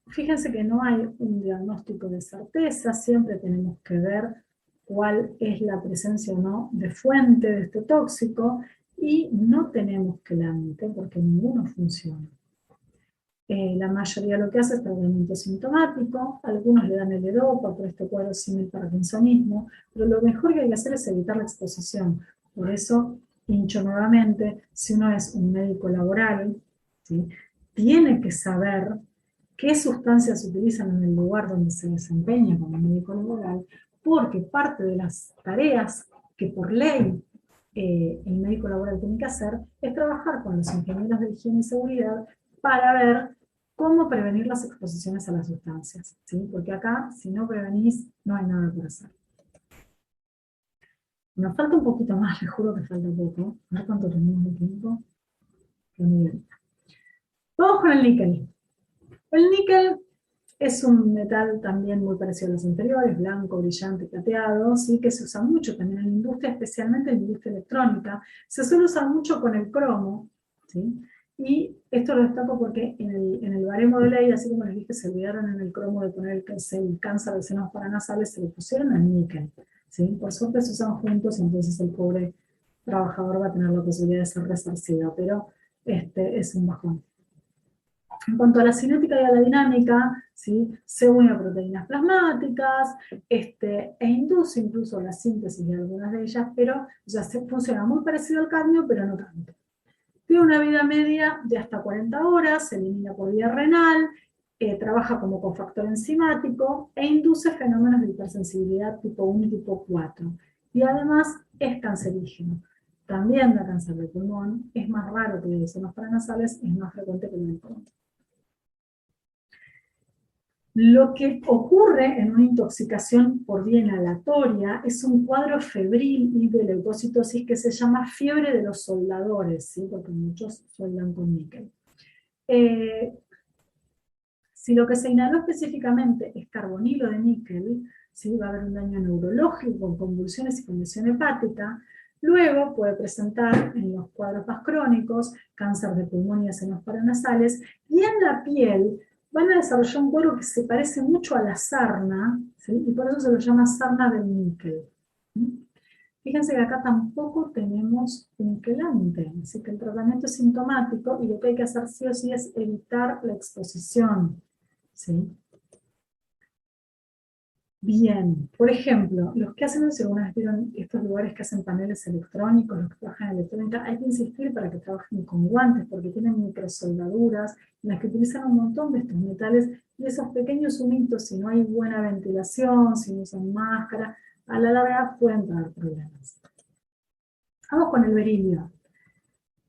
Fíjense que no hay un diagnóstico de certeza, siempre tenemos que ver cuál es la presencia o no de fuente de este tóxico, y no tenemos quelante porque ninguno funciona. La mayoría lo que hace es tratamiento sintomático, algunos le dan el L-Dopa por este cuadro símil parkinsonismo, pero lo mejor que hay que hacer es evitar la exposición. Por eso, hincho nuevamente, si uno es un médico laboral, ¿sí? Tiene que saber qué sustancias se utilizan en el lugar donde se desempeña como médico laboral, porque parte de las tareas que por ley el médico laboral tiene que hacer es trabajar con los ingenieros de higiene y seguridad para ver cómo prevenir las exposiciones a las sustancias, ¿sí? Porque acá, si no prevenís, no hay nada por hacer. Nos falta un poquito más, les juro que falta poco. A ver cuánto tenemos de tiempo. Vamos con el níquel. El níquel es un metal también muy parecido a los anteriores, blanco, brillante, plateado, ¿sí? Que se usa mucho también en la industria, especialmente en la industria electrónica. Se suele usar mucho con el cromo, ¿sí? Y esto lo destaco porque en el baremo de ley, así como les dije, se olvidaron en el cromo de poner el cáncer de senos paranasales, se le pusieron al níquel, ¿sí? Por suerte se usan juntos, entonces el pobre trabajador va a tener la posibilidad de ser resarcido, pero es un bajón. En cuanto a la cinética y a la dinámica, ¿sí? Se une a proteínas plasmáticas, e induce incluso la síntesis de algunas de ellas, pero ya funciona muy parecido al cadmio, pero no tanto. Tiene una vida media de hasta 40 horas, se elimina por vía renal, trabaja como cofactor enzimático e induce fenómenos de hipersensibilidad tipo 1 y tipo 4. Y además es cancerígeno. También da cáncer de pulmón, es más raro que los senos paranasales, es más frecuente que el del pulmón. Lo que ocurre en una intoxicación por vía inhalatoria es un cuadro febril y de leucocitosis que se llama fiebre de los soldadores, ¿sí? Porque muchos soldan con níquel. Si lo que se inhaló específicamente es carbonilo de níquel, ¿sí? Va a haber un daño neurológico con convulsiones y condición hepática. Luego puede presentar en los cuadros más crónicos cáncer de pulmón y de senos paranasales, y en la piel van a desarrollar un cuadro que se parece mucho a la sarna, ¿sí? Y por eso se lo llama sarna del níquel. ¿Sí? Fíjense que acá tampoco tenemos un quelante, así que el tratamiento es sintomático y lo que hay que hacer sí o sí es evitar la exposición. ¿Sí? Bien, por ejemplo, los que hacen, si alguna vez vieron estos lugares que hacen paneles electrónicos, los que trabajan en electrónica, hay que insistir para que trabajen con guantes, porque tienen microsoldaduras, en las que utilizan un montón de estos metales, y esos pequeños humitos, si no hay buena ventilación, si no usan máscara, a la larga pueden traer problemas. Vamos con el berilio.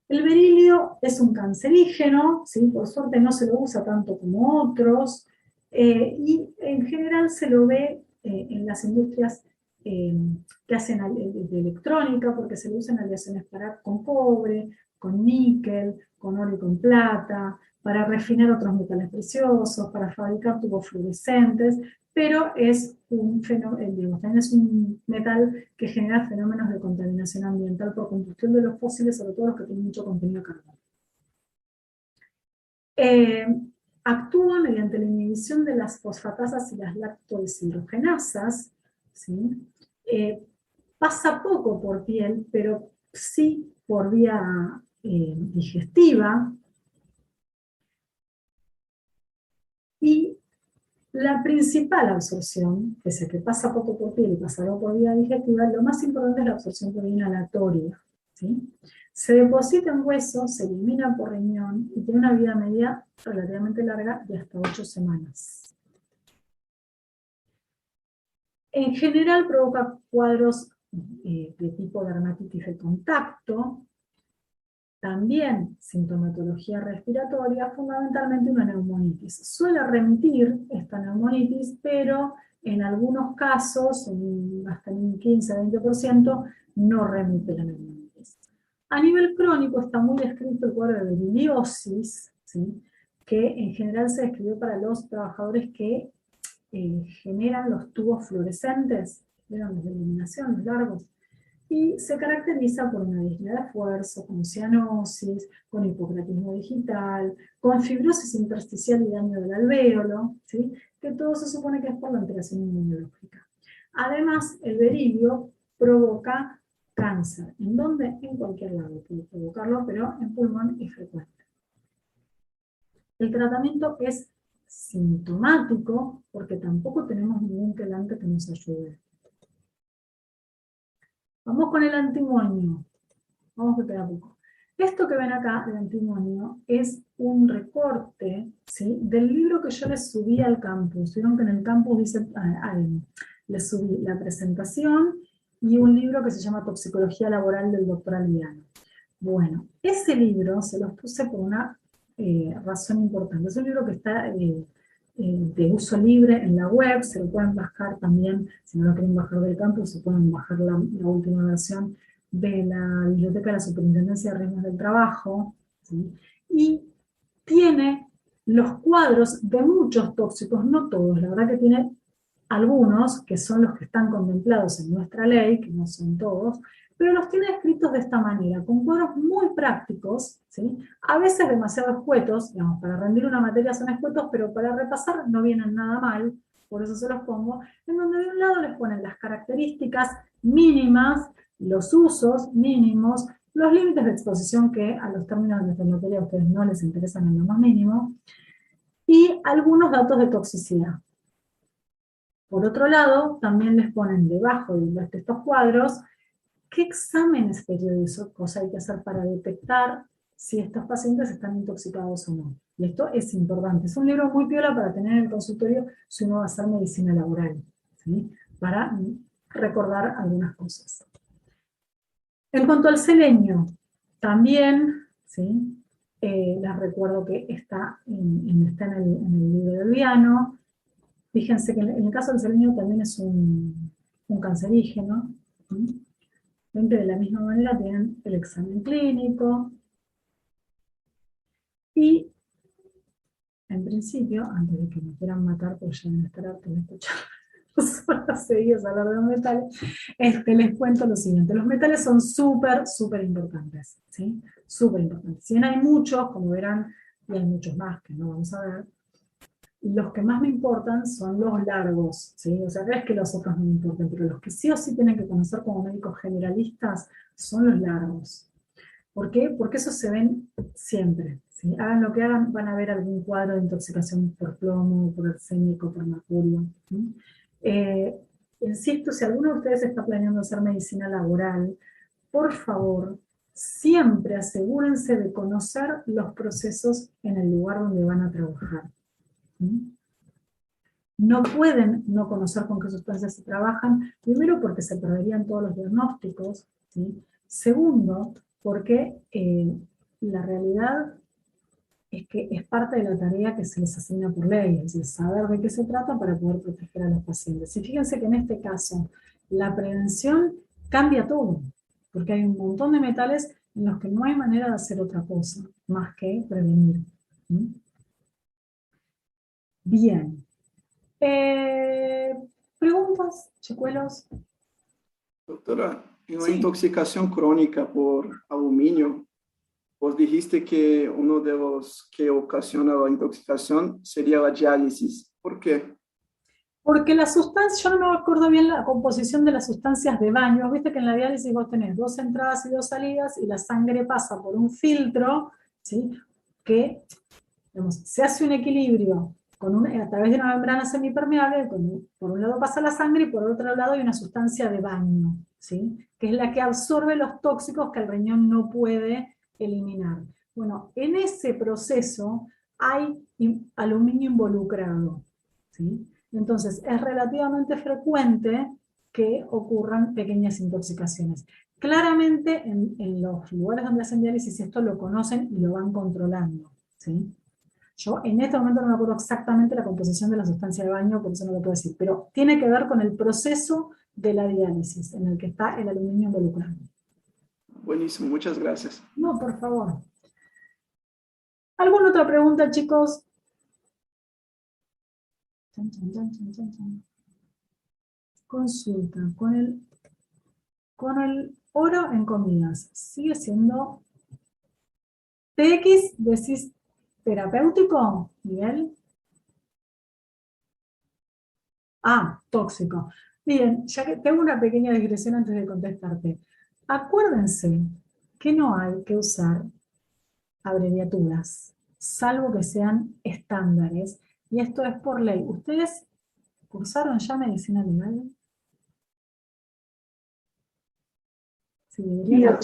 El berilio es un cancerígeno, ¿sí? Por suerte no se lo usa tanto como otros, y en general se lo ve en las industrias que hacen de electrónica, porque se lo usan aleaciones con cobre, con níquel, con oro y con plata, para refinar otros metales preciosos, para fabricar tubos fluorescentes, pero es un fenómeno, también es un metal que genera fenómenos de contaminación ambiental por combustión de los fósiles, sobre todo los que tienen mucho contenido de carbono. Actúa mediante la inhibición de las fosfatasas y las lactodeshidrogenasas, ¿sí? Pasa poco por piel, pero sí por vía digestiva, y la principal absorción, pese a que pasa poco por piel y pasa algo por vía digestiva, lo más importante es la absorción por vía inhalatoria, ¿sí? Se deposita en hueso, se elimina por riñón y tiene una vida media relativamente larga de hasta 8 semanas. En general provoca cuadros de tipo dermatitis de contacto, también sintomatología respiratoria, fundamentalmente una neumonitis. Suele remitir esta neumonitis, pero en algunos casos, hasta en un 15-20%, no remite la neumonitis. A nivel crónico está muy descrito el cuadro de beriliosis, ¿sí? Que en general se describió para los trabajadores que generan los tubos fluorescentes, ¿vieron? Los de iluminación, los largos. Y se caracteriza por una disnea de esfuerzo, con cianosis, con hipocratismo digital, con fibrosis intersticial y daño del alvéolo, ¿sí? Que todo se supone que es por la alteración inmunológica. Además, el berilio provoca cáncer. ¿En dónde? En cualquier lado puede provocarlo, pero en pulmón es frecuente. El tratamiento es sintomático porque tampoco tenemos ningún quelante que nos ayude. Vamos con el antimonio. Vamos que queda poco. Esto que ven acá, el antimonio, es un recorte, ¿sí? Del libro que yo les subí al campus. Vieron que en el campus dice, les subí la presentación y un libro que se llama Toxicología Laboral del Dr. Alviano. Bueno, ese libro se los puse por una razón importante. Es un libro que está de uso libre en la web, se lo pueden bajar también, si no lo quieren bajar del campus, se pueden bajar la última versión de la biblioteca de la Superintendencia de Riesgos del Trabajo, ¿sí? Y tiene los cuadros de muchos tóxicos, no todos, la verdad que tiene algunos que son los que están contemplados en nuestra ley, que no son todos, pero los tiene escritos de esta manera, con cuadros muy prácticos, ¿sí? A veces demasiado escuetos, digamos, para rendir una materia son escuetos, pero para repasar no vienen nada mal, por eso se los pongo, en donde de un lado les ponen las características mínimas, los usos mínimos, los límites de exposición que a los términos de nuestra materia a ustedes no les interesan en lo más mínimo, y algunos datos de toxicidad. Por otro lado, también les ponen debajo de estos cuadros qué exámenes periódicos hay que hacer para detectar si estos pacientes están intoxicados o no. Y esto es importante. Es un libro muy piola para tener en el consultorio si uno va a hacer medicina laboral, ¿sí? Para recordar algunas cosas. En cuanto al selenio, también, ¿sí? Les recuerdo que está en el libro de Viano. Fíjense que en el caso del selenio también es un cancerígeno. ¿Sí? De la misma manera tienen el examen clínico. Y, en principio, antes de que me quieran matar, porque ya van a estar hartos de escuchar horas seguidas hablar de los metales, les cuento lo siguiente. Los metales son súper importantes, ¿sí? Súper importantes. Si bien hay muchos, como verán, y hay muchos más que no vamos a ver, los que más me importan son los largos, ¿sí? O sea, no es que los otros no me importen, pero los que sí o sí tienen que conocer como médicos generalistas son los largos. ¿Por qué? Porque esos se ven siempre, ¿sí? Hagan lo que hagan, van a ver algún cuadro de intoxicación por plomo, por arsénico, por mercurio, ¿sí? Insisto, si alguno de ustedes está planeando hacer medicina laboral, por favor, siempre asegúrense de conocer los procesos en el lugar donde van a trabajar. ¿Sí? No pueden no conocer con qué sustancias se trabajan, primero porque se perderían todos los diagnósticos, ¿sí? Segundo, porque la realidad es que es parte de la tarea que se les asigna por ley, es decir, saber de qué se trata para poder proteger a los pacientes. Y fíjense que en este caso, la prevención cambia todo, porque hay un montón de metales en los que no hay manera de hacer otra cosa, más que prevenir. ¿Sí? Bien. ¿Preguntas, chicuelos? Doutora, em uma Sí. intoxicação crônica por alumínio, vos dijiste que uno de los que ocasiona la intoxicación sería la diálisis. ¿Por qué? Porque la sustancia, yo no me acuerdo bien la composición de las sustancias de baño. Viste que en la diálisis vos tenés 2 entradas y 2 salidas y la sangre pasa por un filtro, ¿sí? Que, digamos, se hace un equilibrio a través de una membrana semipermeable, por un lado pasa la sangre y por otro lado hay una sustancia de baño, ¿sí? Que es la que absorbe los tóxicos que el riñón no puede eliminar. Bueno, en ese proceso hay aluminio involucrado, ¿sí? Entonces, es relativamente frecuente que ocurran pequeñas intoxicaciones. Claramente, en los lugares donde hacen diálisis esto lo conocen y lo van controlando, ¿sí? Yo en este momento no me acuerdo exactamente la composición de la sustancia de baño, por eso no lo puedo decir, pero tiene que ver con el proceso de la diálisis, en el que está el aluminio involucrado. Buenísimo, muchas gracias. No, por favor. ¿Alguna otra pregunta, chicos? Consulta. Con el oro en comidas, ¿sigue siendo TX, decís, terapéutico, Miguel? Ah, tóxico. Bien, ya que tengo una pequeña digresión antes de contestarte. Acuérdense que no hay que usar abreviaturas, salvo que sean estándares, y esto es por ley. ¿Ustedes cursaron ya medicina legal? Sí, deberían.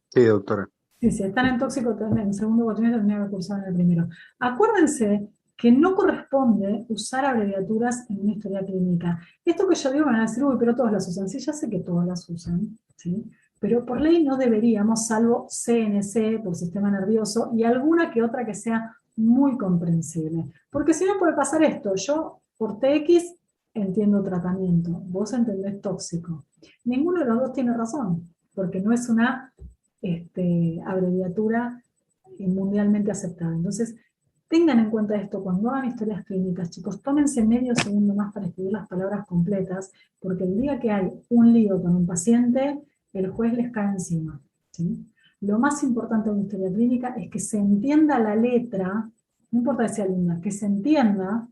Sí, doctora. Sí, si están en tóxico también, en segundo cuatrimestre tendría que haber cursado en el primero. Acuérdense que no corresponde usar abreviaturas en una historia clínica. Esto que yo digo me van a decir, uy, pero todos las usan. Sí, ya sé que todos las usan, ¿sí? Pero por ley no deberíamos, salvo CNC, por sistema nervioso, y alguna que otra que sea muy comprensible. Porque si no puede pasar esto, yo por TX entiendo tratamiento, vos entendés tóxico. Ninguno de los dos tiene razón, porque no es una abreviatura mundialmente aceptada. Entonces, tengan en cuenta esto cuando hagan historias clínicas, chicos, tómense medio segundo más para escribir las palabras completas, porque el día que hay un lío con un paciente, el juez les cae encima, ¿sí? Lo más importante de una historia clínica es que se entienda la letra, no importa que sea linda, que se entienda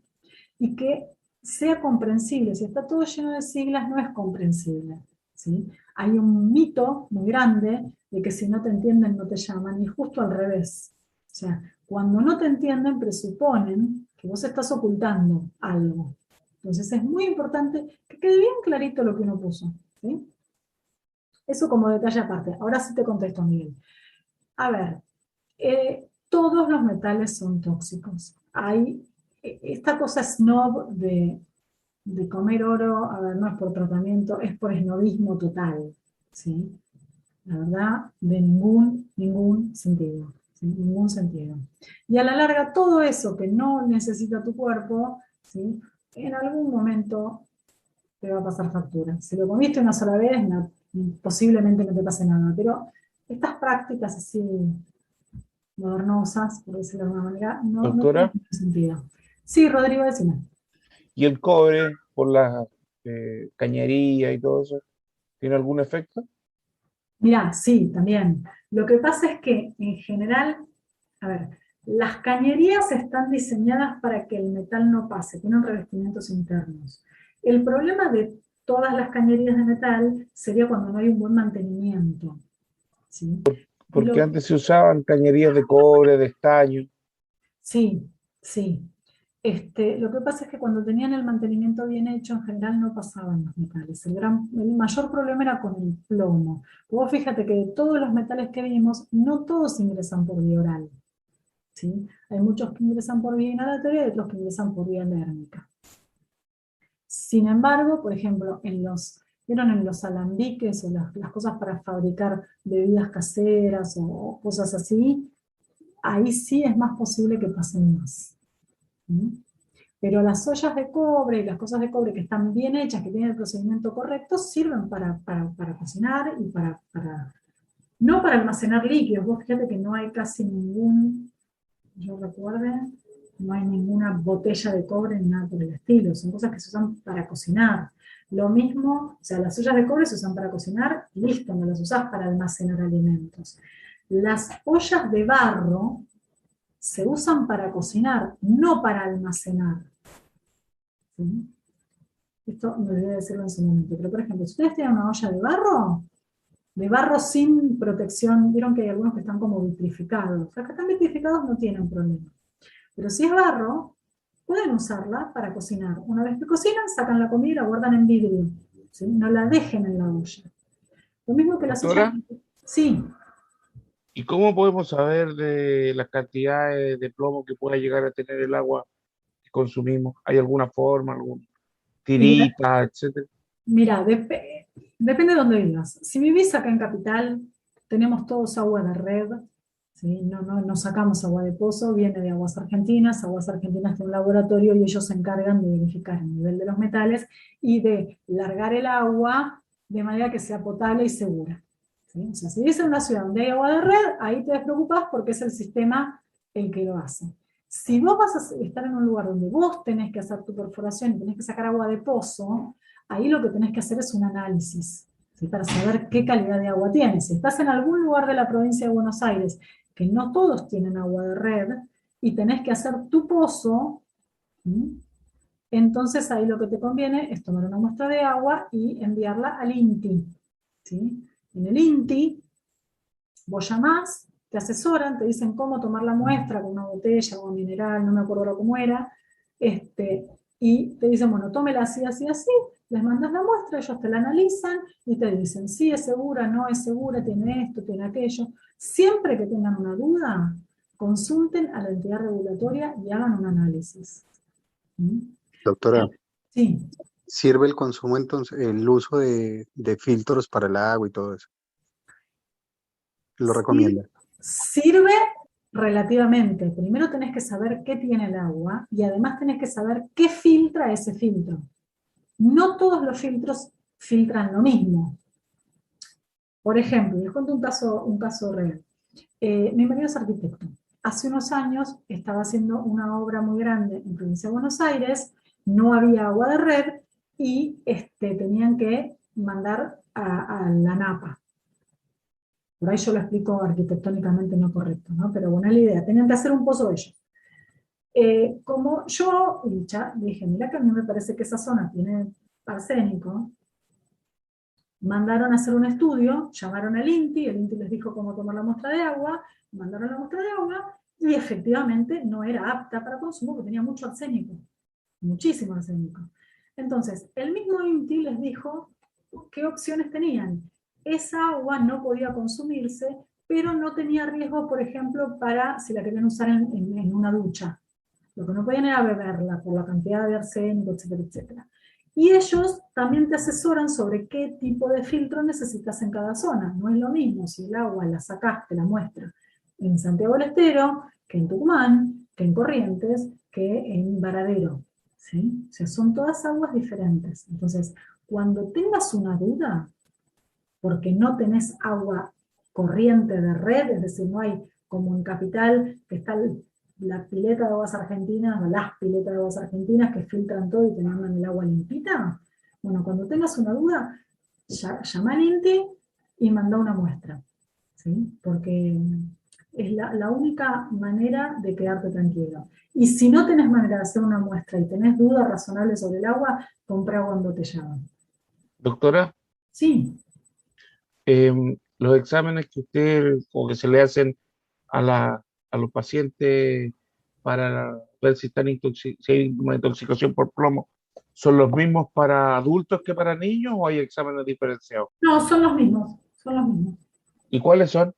y que sea comprensible. Si está todo lleno de siglas, no es comprensible, ¿sí? Hay un mito muy grande de que si no te entienden no te llaman, y justo al revés. O sea, cuando no te entienden presuponen que vos estás ocultando algo. Entonces es muy importante que quede bien clarito lo que uno puso, ¿sí? Eso como detalle aparte. Ahora sí te contesto, Miguel. A ver, Todos los metales son tóxicos. Hay esta cosa snob de comer oro, a ver, no es por tratamiento, es por esnobismo total, ¿sí? La verdad, de ningún sentido, ¿sí? Ningún sentido. Y a la larga, todo eso que no necesita tu cuerpo, ¿sí? En algún momento te va a pasar factura. Si lo comiste una sola vez, no, posiblemente no te pase nada, pero estas prácticas así modernosas, por decirlo de alguna manera, no Doctora, tienen ningún sentido. Sí, Rodrigo, decime. ¿y el cobre por la cañería y todo eso, tiene algún efecto? Mirá, sí, también. Lo que pasa es que, en general, a ver, las cañerías están diseñadas para que el metal no pase, tienen revestimientos internos. El problema de todas las cañerías de metal sería cuando no hay un buen mantenimiento, ¿sí? Porque antes se usaban cañerías de cobre, de estaño. Sí, sí. Lo que pasa es que cuando tenían el mantenimiento bien hecho, en general no pasaban los metales. El mayor problema era con el plomo. Vos fíjate que de todos los metales que vimos, no todos ingresan por vía oral, ¿sí? Hay muchos que ingresan por vía inhalatoria y otros que ingresan por vía alérgica. Sin embargo, por ejemplo, ¿vieron en los alambiques o las cosas para fabricar bebidas caseras o cosas así? Ahí sí es más posible que pasen más. ¿Sí? Pero las ollas de cobre y las cosas de cobre que están bien hechas, que tienen el procedimiento correcto, sirven para cocinar y no para almacenar líquidos. Vos fíjate que no hay casi yo recuerde, no hay ninguna botella de cobre ni nada por el estilo. Son cosas que se usan para cocinar. Lo mismo, o sea, las ollas de cobre se usan para cocinar y listo, no las usás para almacenar alimentos. Las ollas de barro se usan para cocinar, no para almacenar. ¿Sí? Esto me olvidé decirlo en su momento, pero por ejemplo, si ustedes tienen una olla de barro sin protección, vieron que hay algunos que están como vitrificados. Los que están vitrificados no tienen problema. Pero si es barro, pueden usarla para cocinar. Una vez que cocinan, sacan la comida y la guardan en vidrio. ¿Sí? No la dejen en la olla. Lo mismo que las ollas. Doctora, Sí. ¿y cómo podemos saber de las cantidades de plomo que pueda llegar a tener el agua que consumimos? ¿Hay alguna forma, alguna tirita, etcétera? Mira, depende de dónde vivas. Si vivís acá en Capital, tenemos todos agua de red, ¿sí? No sacamos agua de pozo, viene de Aguas Argentinas. Aguas Argentinas tiene un laboratorio y ellos se encargan de verificar el nivel de los metales y de largar el agua de manera que sea potable y segura. ¿Sí? O sea, si vivís en una ciudad donde hay agua de red, ahí te despreocupás porque es el sistema el que lo hace. Si vos vas a estar en un lugar donde vos tenés que hacer tu perforación y tenés que sacar agua de pozo, ahí lo que tenés que hacer es un análisis, ¿sí? Para saber qué calidad de agua tienes. Si estás en algún lugar de la provincia de Buenos Aires, que no todos tienen agua de red, y tenés que hacer tu pozo, ¿sí? Entonces ahí lo que te conviene es tomar una muestra de agua y enviarla al INTI. ¿Sí? En el INTI, vos llamás, te asesoran, te dicen cómo tomar la muestra, con una botella o mineral, no me acuerdo cómo era, y te dicen, bueno, tómela así, así, así, les mandas la muestra, ellos te la analizan y te dicen, sí, es segura, no es segura, tiene esto, tiene aquello. Siempre que tengan una duda, consulten a la entidad regulatoria y hagan un análisis. ¿Mm? Doctora, Sí. ¿sirve el consumo entonces, el uso de filtros para el agua y todo eso? ¿Lo recomienda? Sirve relativamente. Primero tenés que saber qué tiene el agua y además tenés que saber qué filtra ese filtro. No todos los filtros filtran lo mismo. Por ejemplo, les cuento un caso real. Mi marido es arquitecto. Hace unos años estaba haciendo una obra muy grande en provincia de Buenos Aires, no había agua de red y tenían que mandar a la napa. Por ahí yo lo explico arquitectónicamente no correcto, ¿no? Pero buena la idea, tenían que hacer un pozo ellos. Como yo ya dije, mira que a mí me parece que esa zona tiene arsénico, mandaron a hacer un estudio, llamaron al INTI, el INTI les dijo cómo tomar la muestra de agua, mandaron la muestra de agua y efectivamente no era apta para consumo porque tenía mucho arsénico, muchísimo arsénico. Entonces, el mismo INTI les dijo qué opciones tenían. Esa agua no podía consumirse pero no tenía riesgo, por ejemplo, para si la querían usar en una ducha. Lo que no podían era beberla por la cantidad de arsénico, etcétera, etcétera. Y ellos también te asesoran sobre qué tipo de filtro necesitas en cada zona. No es lo mismo si el agua la sacaste, la muestra, en Santiago del Estero, que en Tucumán, que en Corrientes, que en Varadero. ¿Sí? O sea, son todas aguas diferentes. Entonces, cuando tengas una duda, porque no tenés agua corriente de red, es decir, no hay como en Capital, que está la pileta de aguas argentinas, o las piletas de aguas argentinas que filtran todo y te mandan el agua limpita. Bueno, cuando tengas una duda, llama al INTI y manda una muestra, ¿sí? Porque es la única manera de quedarte tranquilo. Y si no tenés manera de hacer una muestra y tenés dudas razonables sobre el agua, compra agua embotellada. Doctora, Sí. los exámenes que usted o que se le hacen a los pacientes para ver si si hay una intoxicación por plomo, ¿son los mismos para adultos que para niños o hay exámenes diferenciados? No, son los mismos, son los mismos. ¿Y cuáles son?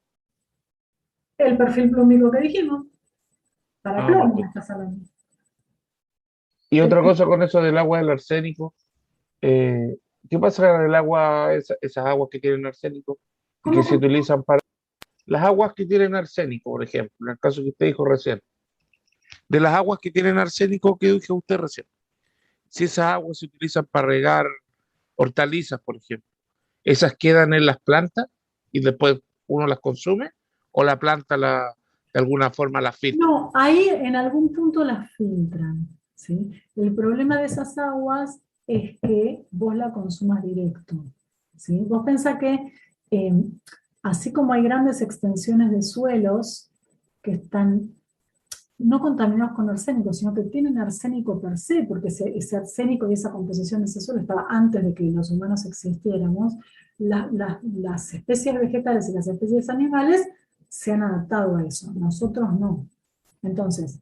El perfil plúmico que dijimos, para plomo Ok. estás hablando. Y otra cosa con eso del agua del arsénico, ¿qué pasa con el agua, esas aguas que tienen arsénico y que se ¿Cómo? utilizan para las aguas que tienen arsénico, por ejemplo, en el caso que usted dijo recién, de las aguas que tienen arsénico que dijo usted recién, si esas aguas se utilizan para regar hortalizas, por ejemplo, esas quedan en las plantas y después uno las consume o la planta de alguna forma las filtra. No, ahí en algún punto las filtran, ¿sí? El problema de esas aguas es que vos la consumas directo, ¿sí? Vos pensás que eh, así como hay grandes extensiones de suelos que están no contaminados con arsénico, sino que tienen arsénico per se, porque ese arsénico y esa composición de ese suelo estaba antes de que los humanos existiéramos, las especies vegetales y las especies animales se han adaptado a eso, nosotros no. Entonces,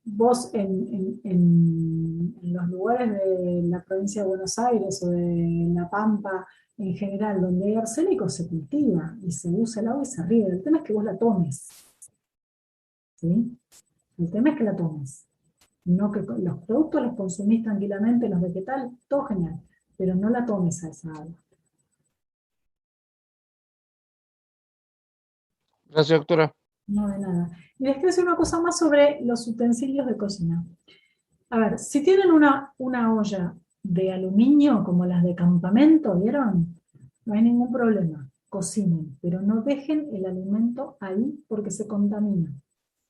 vos en los lugares de la provincia de Buenos Aires o de La Pampa, en general, donde hay arsénico, se cultiva y se usa el agua y se riega. El tema es que vos la tomes, ¿sí? El tema es que la tomes. No que los productos los consumís tranquilamente, los vegetales, todo genial, pero no la tomes a esa agua. Gracias, doctora. No de nada. Y les quiero decir una cosa más sobre los utensilios de cocina. A ver, si tienen una olla de aluminio como las de campamento, ¿vieron? No hay ningún problema. Cocinen, pero no dejen el alimento ahí porque se contamina,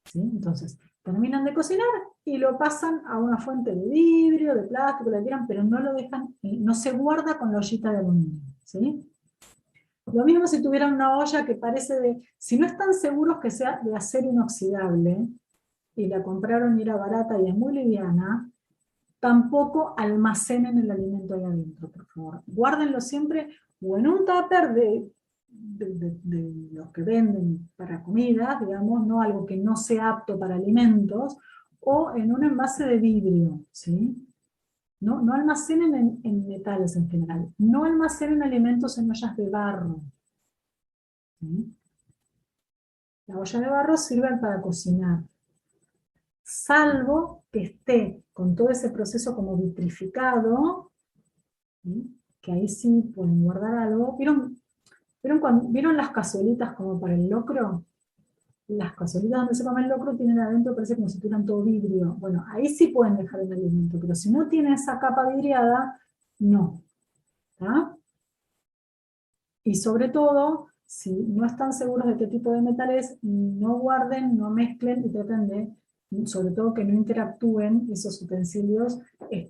¿sí? Entonces, terminan de cocinar y lo pasan a una fuente de vidrio, de plástico, lo que quieran, pero no lo dejan, no se guarda con la ollita de aluminio, ¿sí? Lo mismo si tuvieran una olla que parece si no están seguros que sea de acero inoxidable, y la compraron y era barata y es muy liviana, tampoco almacenen el alimento ahí adentro, por favor. Guárdenlo siempre o en un tupper de los que venden para comida, digamos, no algo que no sea apto para alimentos, o en un envase de vidrio, ¿sí? No almacenen en metales en general. No almacenen alimentos en ollas de barro, ¿sí? La olla de barro sirve para cocinar, salvo que esté con todo ese proceso como vitrificado, ¿sí? Que ahí sí pueden guardar algo. ¿Vieron las cazuelitas como para el locro? Las cazuelitas donde se come el locro tienen adentro, parece como si tuvieran todo vidrio. Bueno, ahí sí pueden dejar el alimento, pero si no tiene esa capa vidriada, no. ¿Tá? Y sobre todo, si no están seguros de qué tipo de metal es, no guarden, no mezclen y traten de, sobre todo, que no interactúen esos utensilios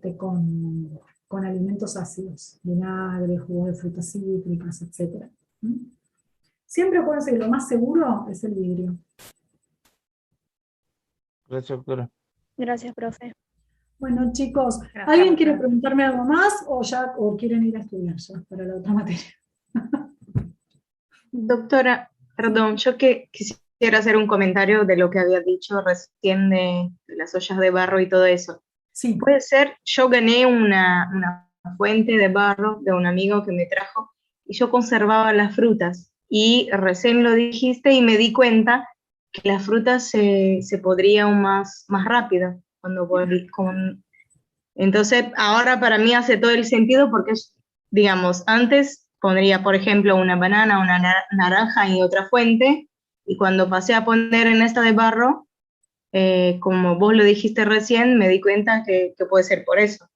con alimentos ácidos, vinagre, jugos de frutas cítricas, etc. Siempre acuérdense que lo más seguro es el vidrio. Gracias, doctora. Gracias, profe. Bueno, chicos, Gracias, ¿alguien quiere doctora. preguntarme algo más o quieren ir a estudiar ya para la otra materia? Doctora, perdón, yo quisiera hacer un comentario de lo que había dicho recién de las ollas de barro y todo eso. Sí. Puede ser, yo gané una fuente de barro de un amigo que me trajo y yo conservaba las frutas. y recién lo dijiste y me di cuenta que la fruta se podría aún más rápido entonces ahora para mí hace todo el sentido porque, digamos, antes pondría, por ejemplo, una banana, una naranja y otra fuente, y cuando pasé a poner en esta de barro, como vos lo dijiste recién, me di cuenta que puede ser por eso.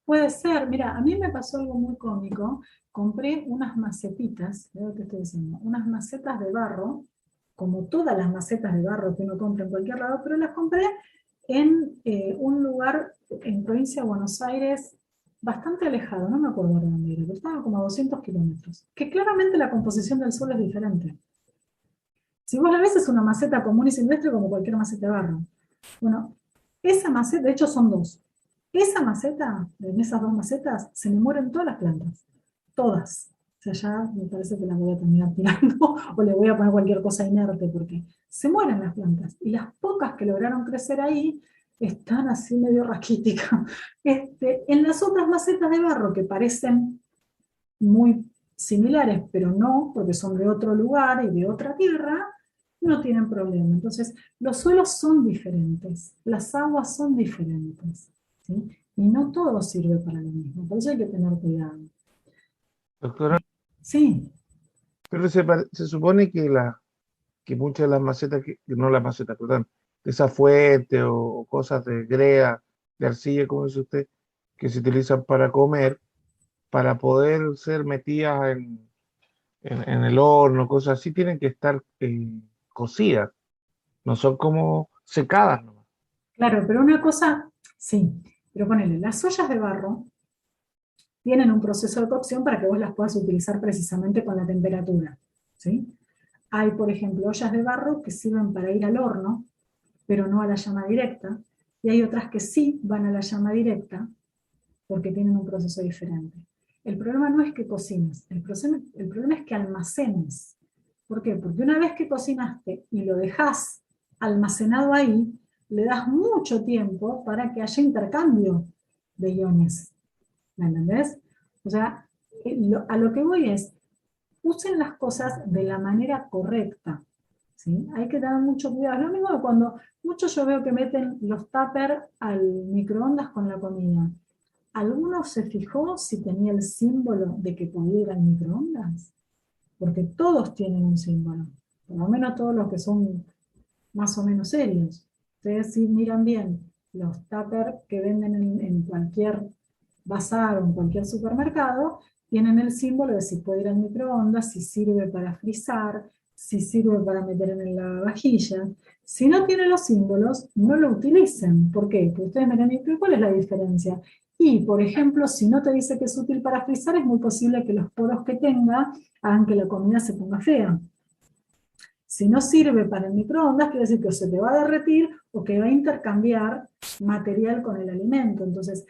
Puede ser, mira, a mí me pasó algo muy cómico. Compré unas macetitas, veo que estoy diciendo, unas macetas de barro, como todas las macetas de barro que uno compra en cualquier lado, pero las compré en un lugar en provincia de Buenos Aires bastante alejado, no me acuerdo de dónde era, pero estaba como a 200 kilómetros, que claramente la composición del suelo es diferente. Si vos la ves es una maceta común y silvestre como cualquier maceta de barro. Bueno, esa maceta, de hecho son dos. Esa maceta, en esas dos macetas, se me mueren todas las plantas. Todas. O sea, ya me parece que las voy a terminar tirando o le voy a poner cualquier cosa inerte porque se mueren las plantas. Y las pocas que lograron crecer ahí están así medio raquíticas. En las otras macetas de barro que parecen muy similares, pero no, porque son de otro lugar y de otra tierra, no tienen problema. Entonces, los suelos son diferentes, las aguas son diferentes, ¿sí? Y no todo sirve para lo mismo, por eso hay que tener cuidado. Doctora, Sí, pero se supone que muchas de las macetas, no las macetas, perdón, de esa fuente o cosas de greda, de arcilla, como dice usted, que se utilizan para comer, para poder ser metidas en el horno, cosas así, tienen que estar cocidas, no son como secadas nomás. claro, pero una cosa, sí, pero ponele, las ollas de barro tienen un proceso de cocción para que vos las puedas utilizar precisamente con la temperatura, ¿sí? Hay, por ejemplo, ollas de barro que sirven para ir al horno, pero no a la llama directa, y hay otras que sí van a la llama directa, porque tienen un proceso diferente. El problema no es que cocines, el problema es que almacenes. ¿Por qué? Porque una vez que cocinaste y lo dejas almacenado ahí, le das mucho tiempo para que haya intercambio de iones. ¿Me entendés? O sea, a lo que voy es, usen las cosas de la manera correcta. ¿Sí? Hay que tener mucho cuidado. Es lo mismo que cuando muchos yo veo que meten los tuppers al microondas con la comida. ¿Alguno se fijó si tenía el símbolo de que podía ir al microondas? Porque todos tienen un símbolo, por lo menos todos los que son más o menos serios. Ustedes si miran bien los tuppers que venden en cualquier bazar o en cualquier supermercado, tienen el símbolo de si puede ir al microondas, si sirve para frizar, si sirve para meter en la vajilla. Si no tiene los símbolos, no lo utilicen. ¿Por qué? Porque ustedes me dirán, ¿cuál es la diferencia? Y, por ejemplo, si no te dice que es útil para frizar, es muy posible que los poros que tenga hagan que la comida se ponga fea. Si no sirve para el microondas, quiere decir que se te va a derretir o que va a intercambiar material con el alimento. Entonces,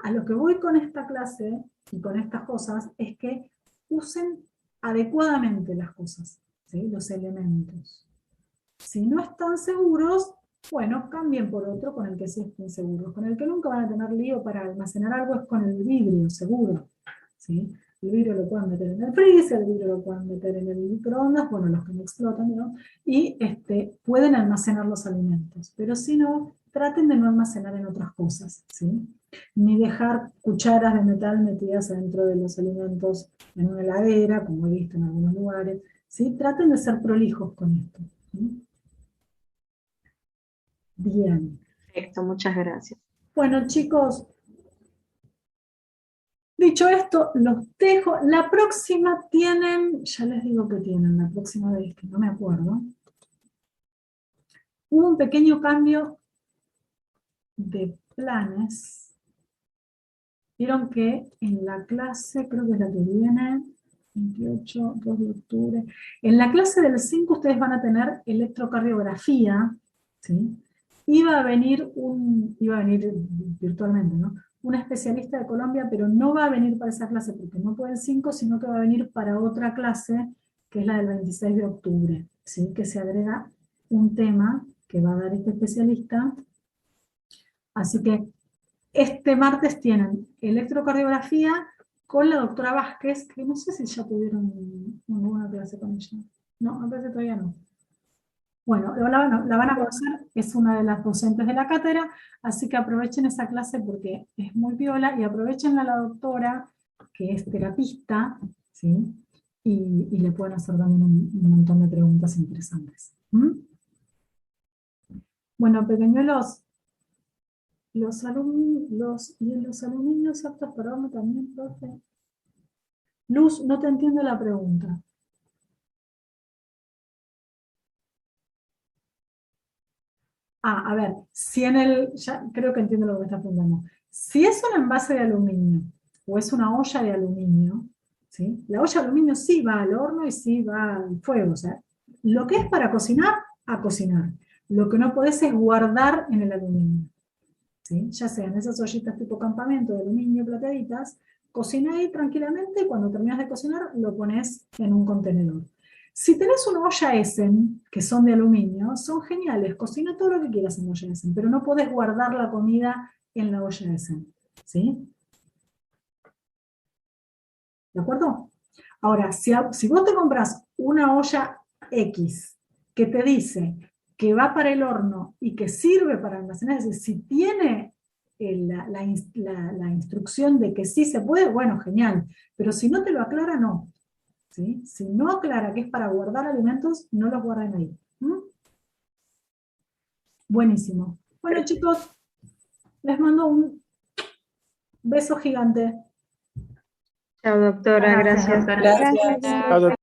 a lo que voy con esta clase y con estas cosas es que usen adecuadamente las cosas, ¿sí? Los elementos. Si no están seguros, bueno, cambien por otro con el que sí estén seguros. Con el que nunca van a tener lío para almacenar algo es con el vidrio, seguro, ¿sí? El vidrio lo pueden meter en el freezer, el vidrio lo pueden meter en el microondas, bueno, los que no explotan, ¿no? Y pueden almacenar los alimentos. Pero si no, traten de no almacenar en otras cosas, ¿sí? Ni dejar cucharas de metal metidas dentro de los alimentos en una heladera, como he visto en algunos lugares, ¿sí? Traten de ser prolijos con esto, ¿sí? Bien. Perfecto, muchas gracias. Bueno, chicos, dicho esto, los dejo. La próxima tienen, ya les digo que tienen, la próxima vez, que no me acuerdo. Hubo un pequeño cambio de planes. Vieron que en la clase, creo que es la que viene, 28, 2 de octubre, en la clase del 5 ustedes van a tener electrocardiografía, ¿sí? Iba a venir virtualmente, ¿no? Un especialista de Colombia, pero no va a venir para esa clase porque no puede el 5, sino que va a venir para otra clase, que es la del 26 de octubre, ¿sí? Que se agrega un tema que va a dar este especialista. Así que este martes tienen electrocardiografía con la doctora Vázquez, que no sé si ya tuvieron ninguna clase con ella. No, me parece que todavía no. Bueno, la van a conocer, es una de las docentes de la cátedra, así que aprovechen esa clase porque es muy piola, y aprovechen a la doctora, que es terapista, ¿sí? Y le pueden hacer también un montón de preguntas interesantes. ¿Mm? Bueno, pequeñuelos, los alumninos aptos para darme también, profe. Luz, no te entiendo la pregunta. A ver, si ya creo que entiendo lo que me estás preguntando. Si es un envase de aluminio o es una olla de aluminio, ¿sí? La olla de aluminio sí va al horno y sí va al fuego. O sea, lo que es para cocinar, a cocinar. Lo que no podés es guardar en el aluminio. ¿Sí? Ya sean esas ollitas tipo campamento de aluminio plateaditas, cocina ahí tranquilamente y cuando terminas de cocinar lo pones en un contenedor. Si tenés una olla Essen, que son de aluminio, son geniales, cocina todo lo que quieras en olla Essen, pero no podés guardar la comida en la olla Essen. ¿Sí? ¿De acuerdo? Ahora, si vos te compras una olla X que te dice que va para el horno y que sirve para almacenar, es decir, si tiene la instrucción de que sí se puede, bueno, genial, pero si no te lo aclara, no. ¿Sí? Si no aclara que es para guardar alimentos, no los guarden ahí. ¿Mm? Buenísimo. Bueno, chicos, les mando un beso gigante. Chao, doctora, gracias. Gracias.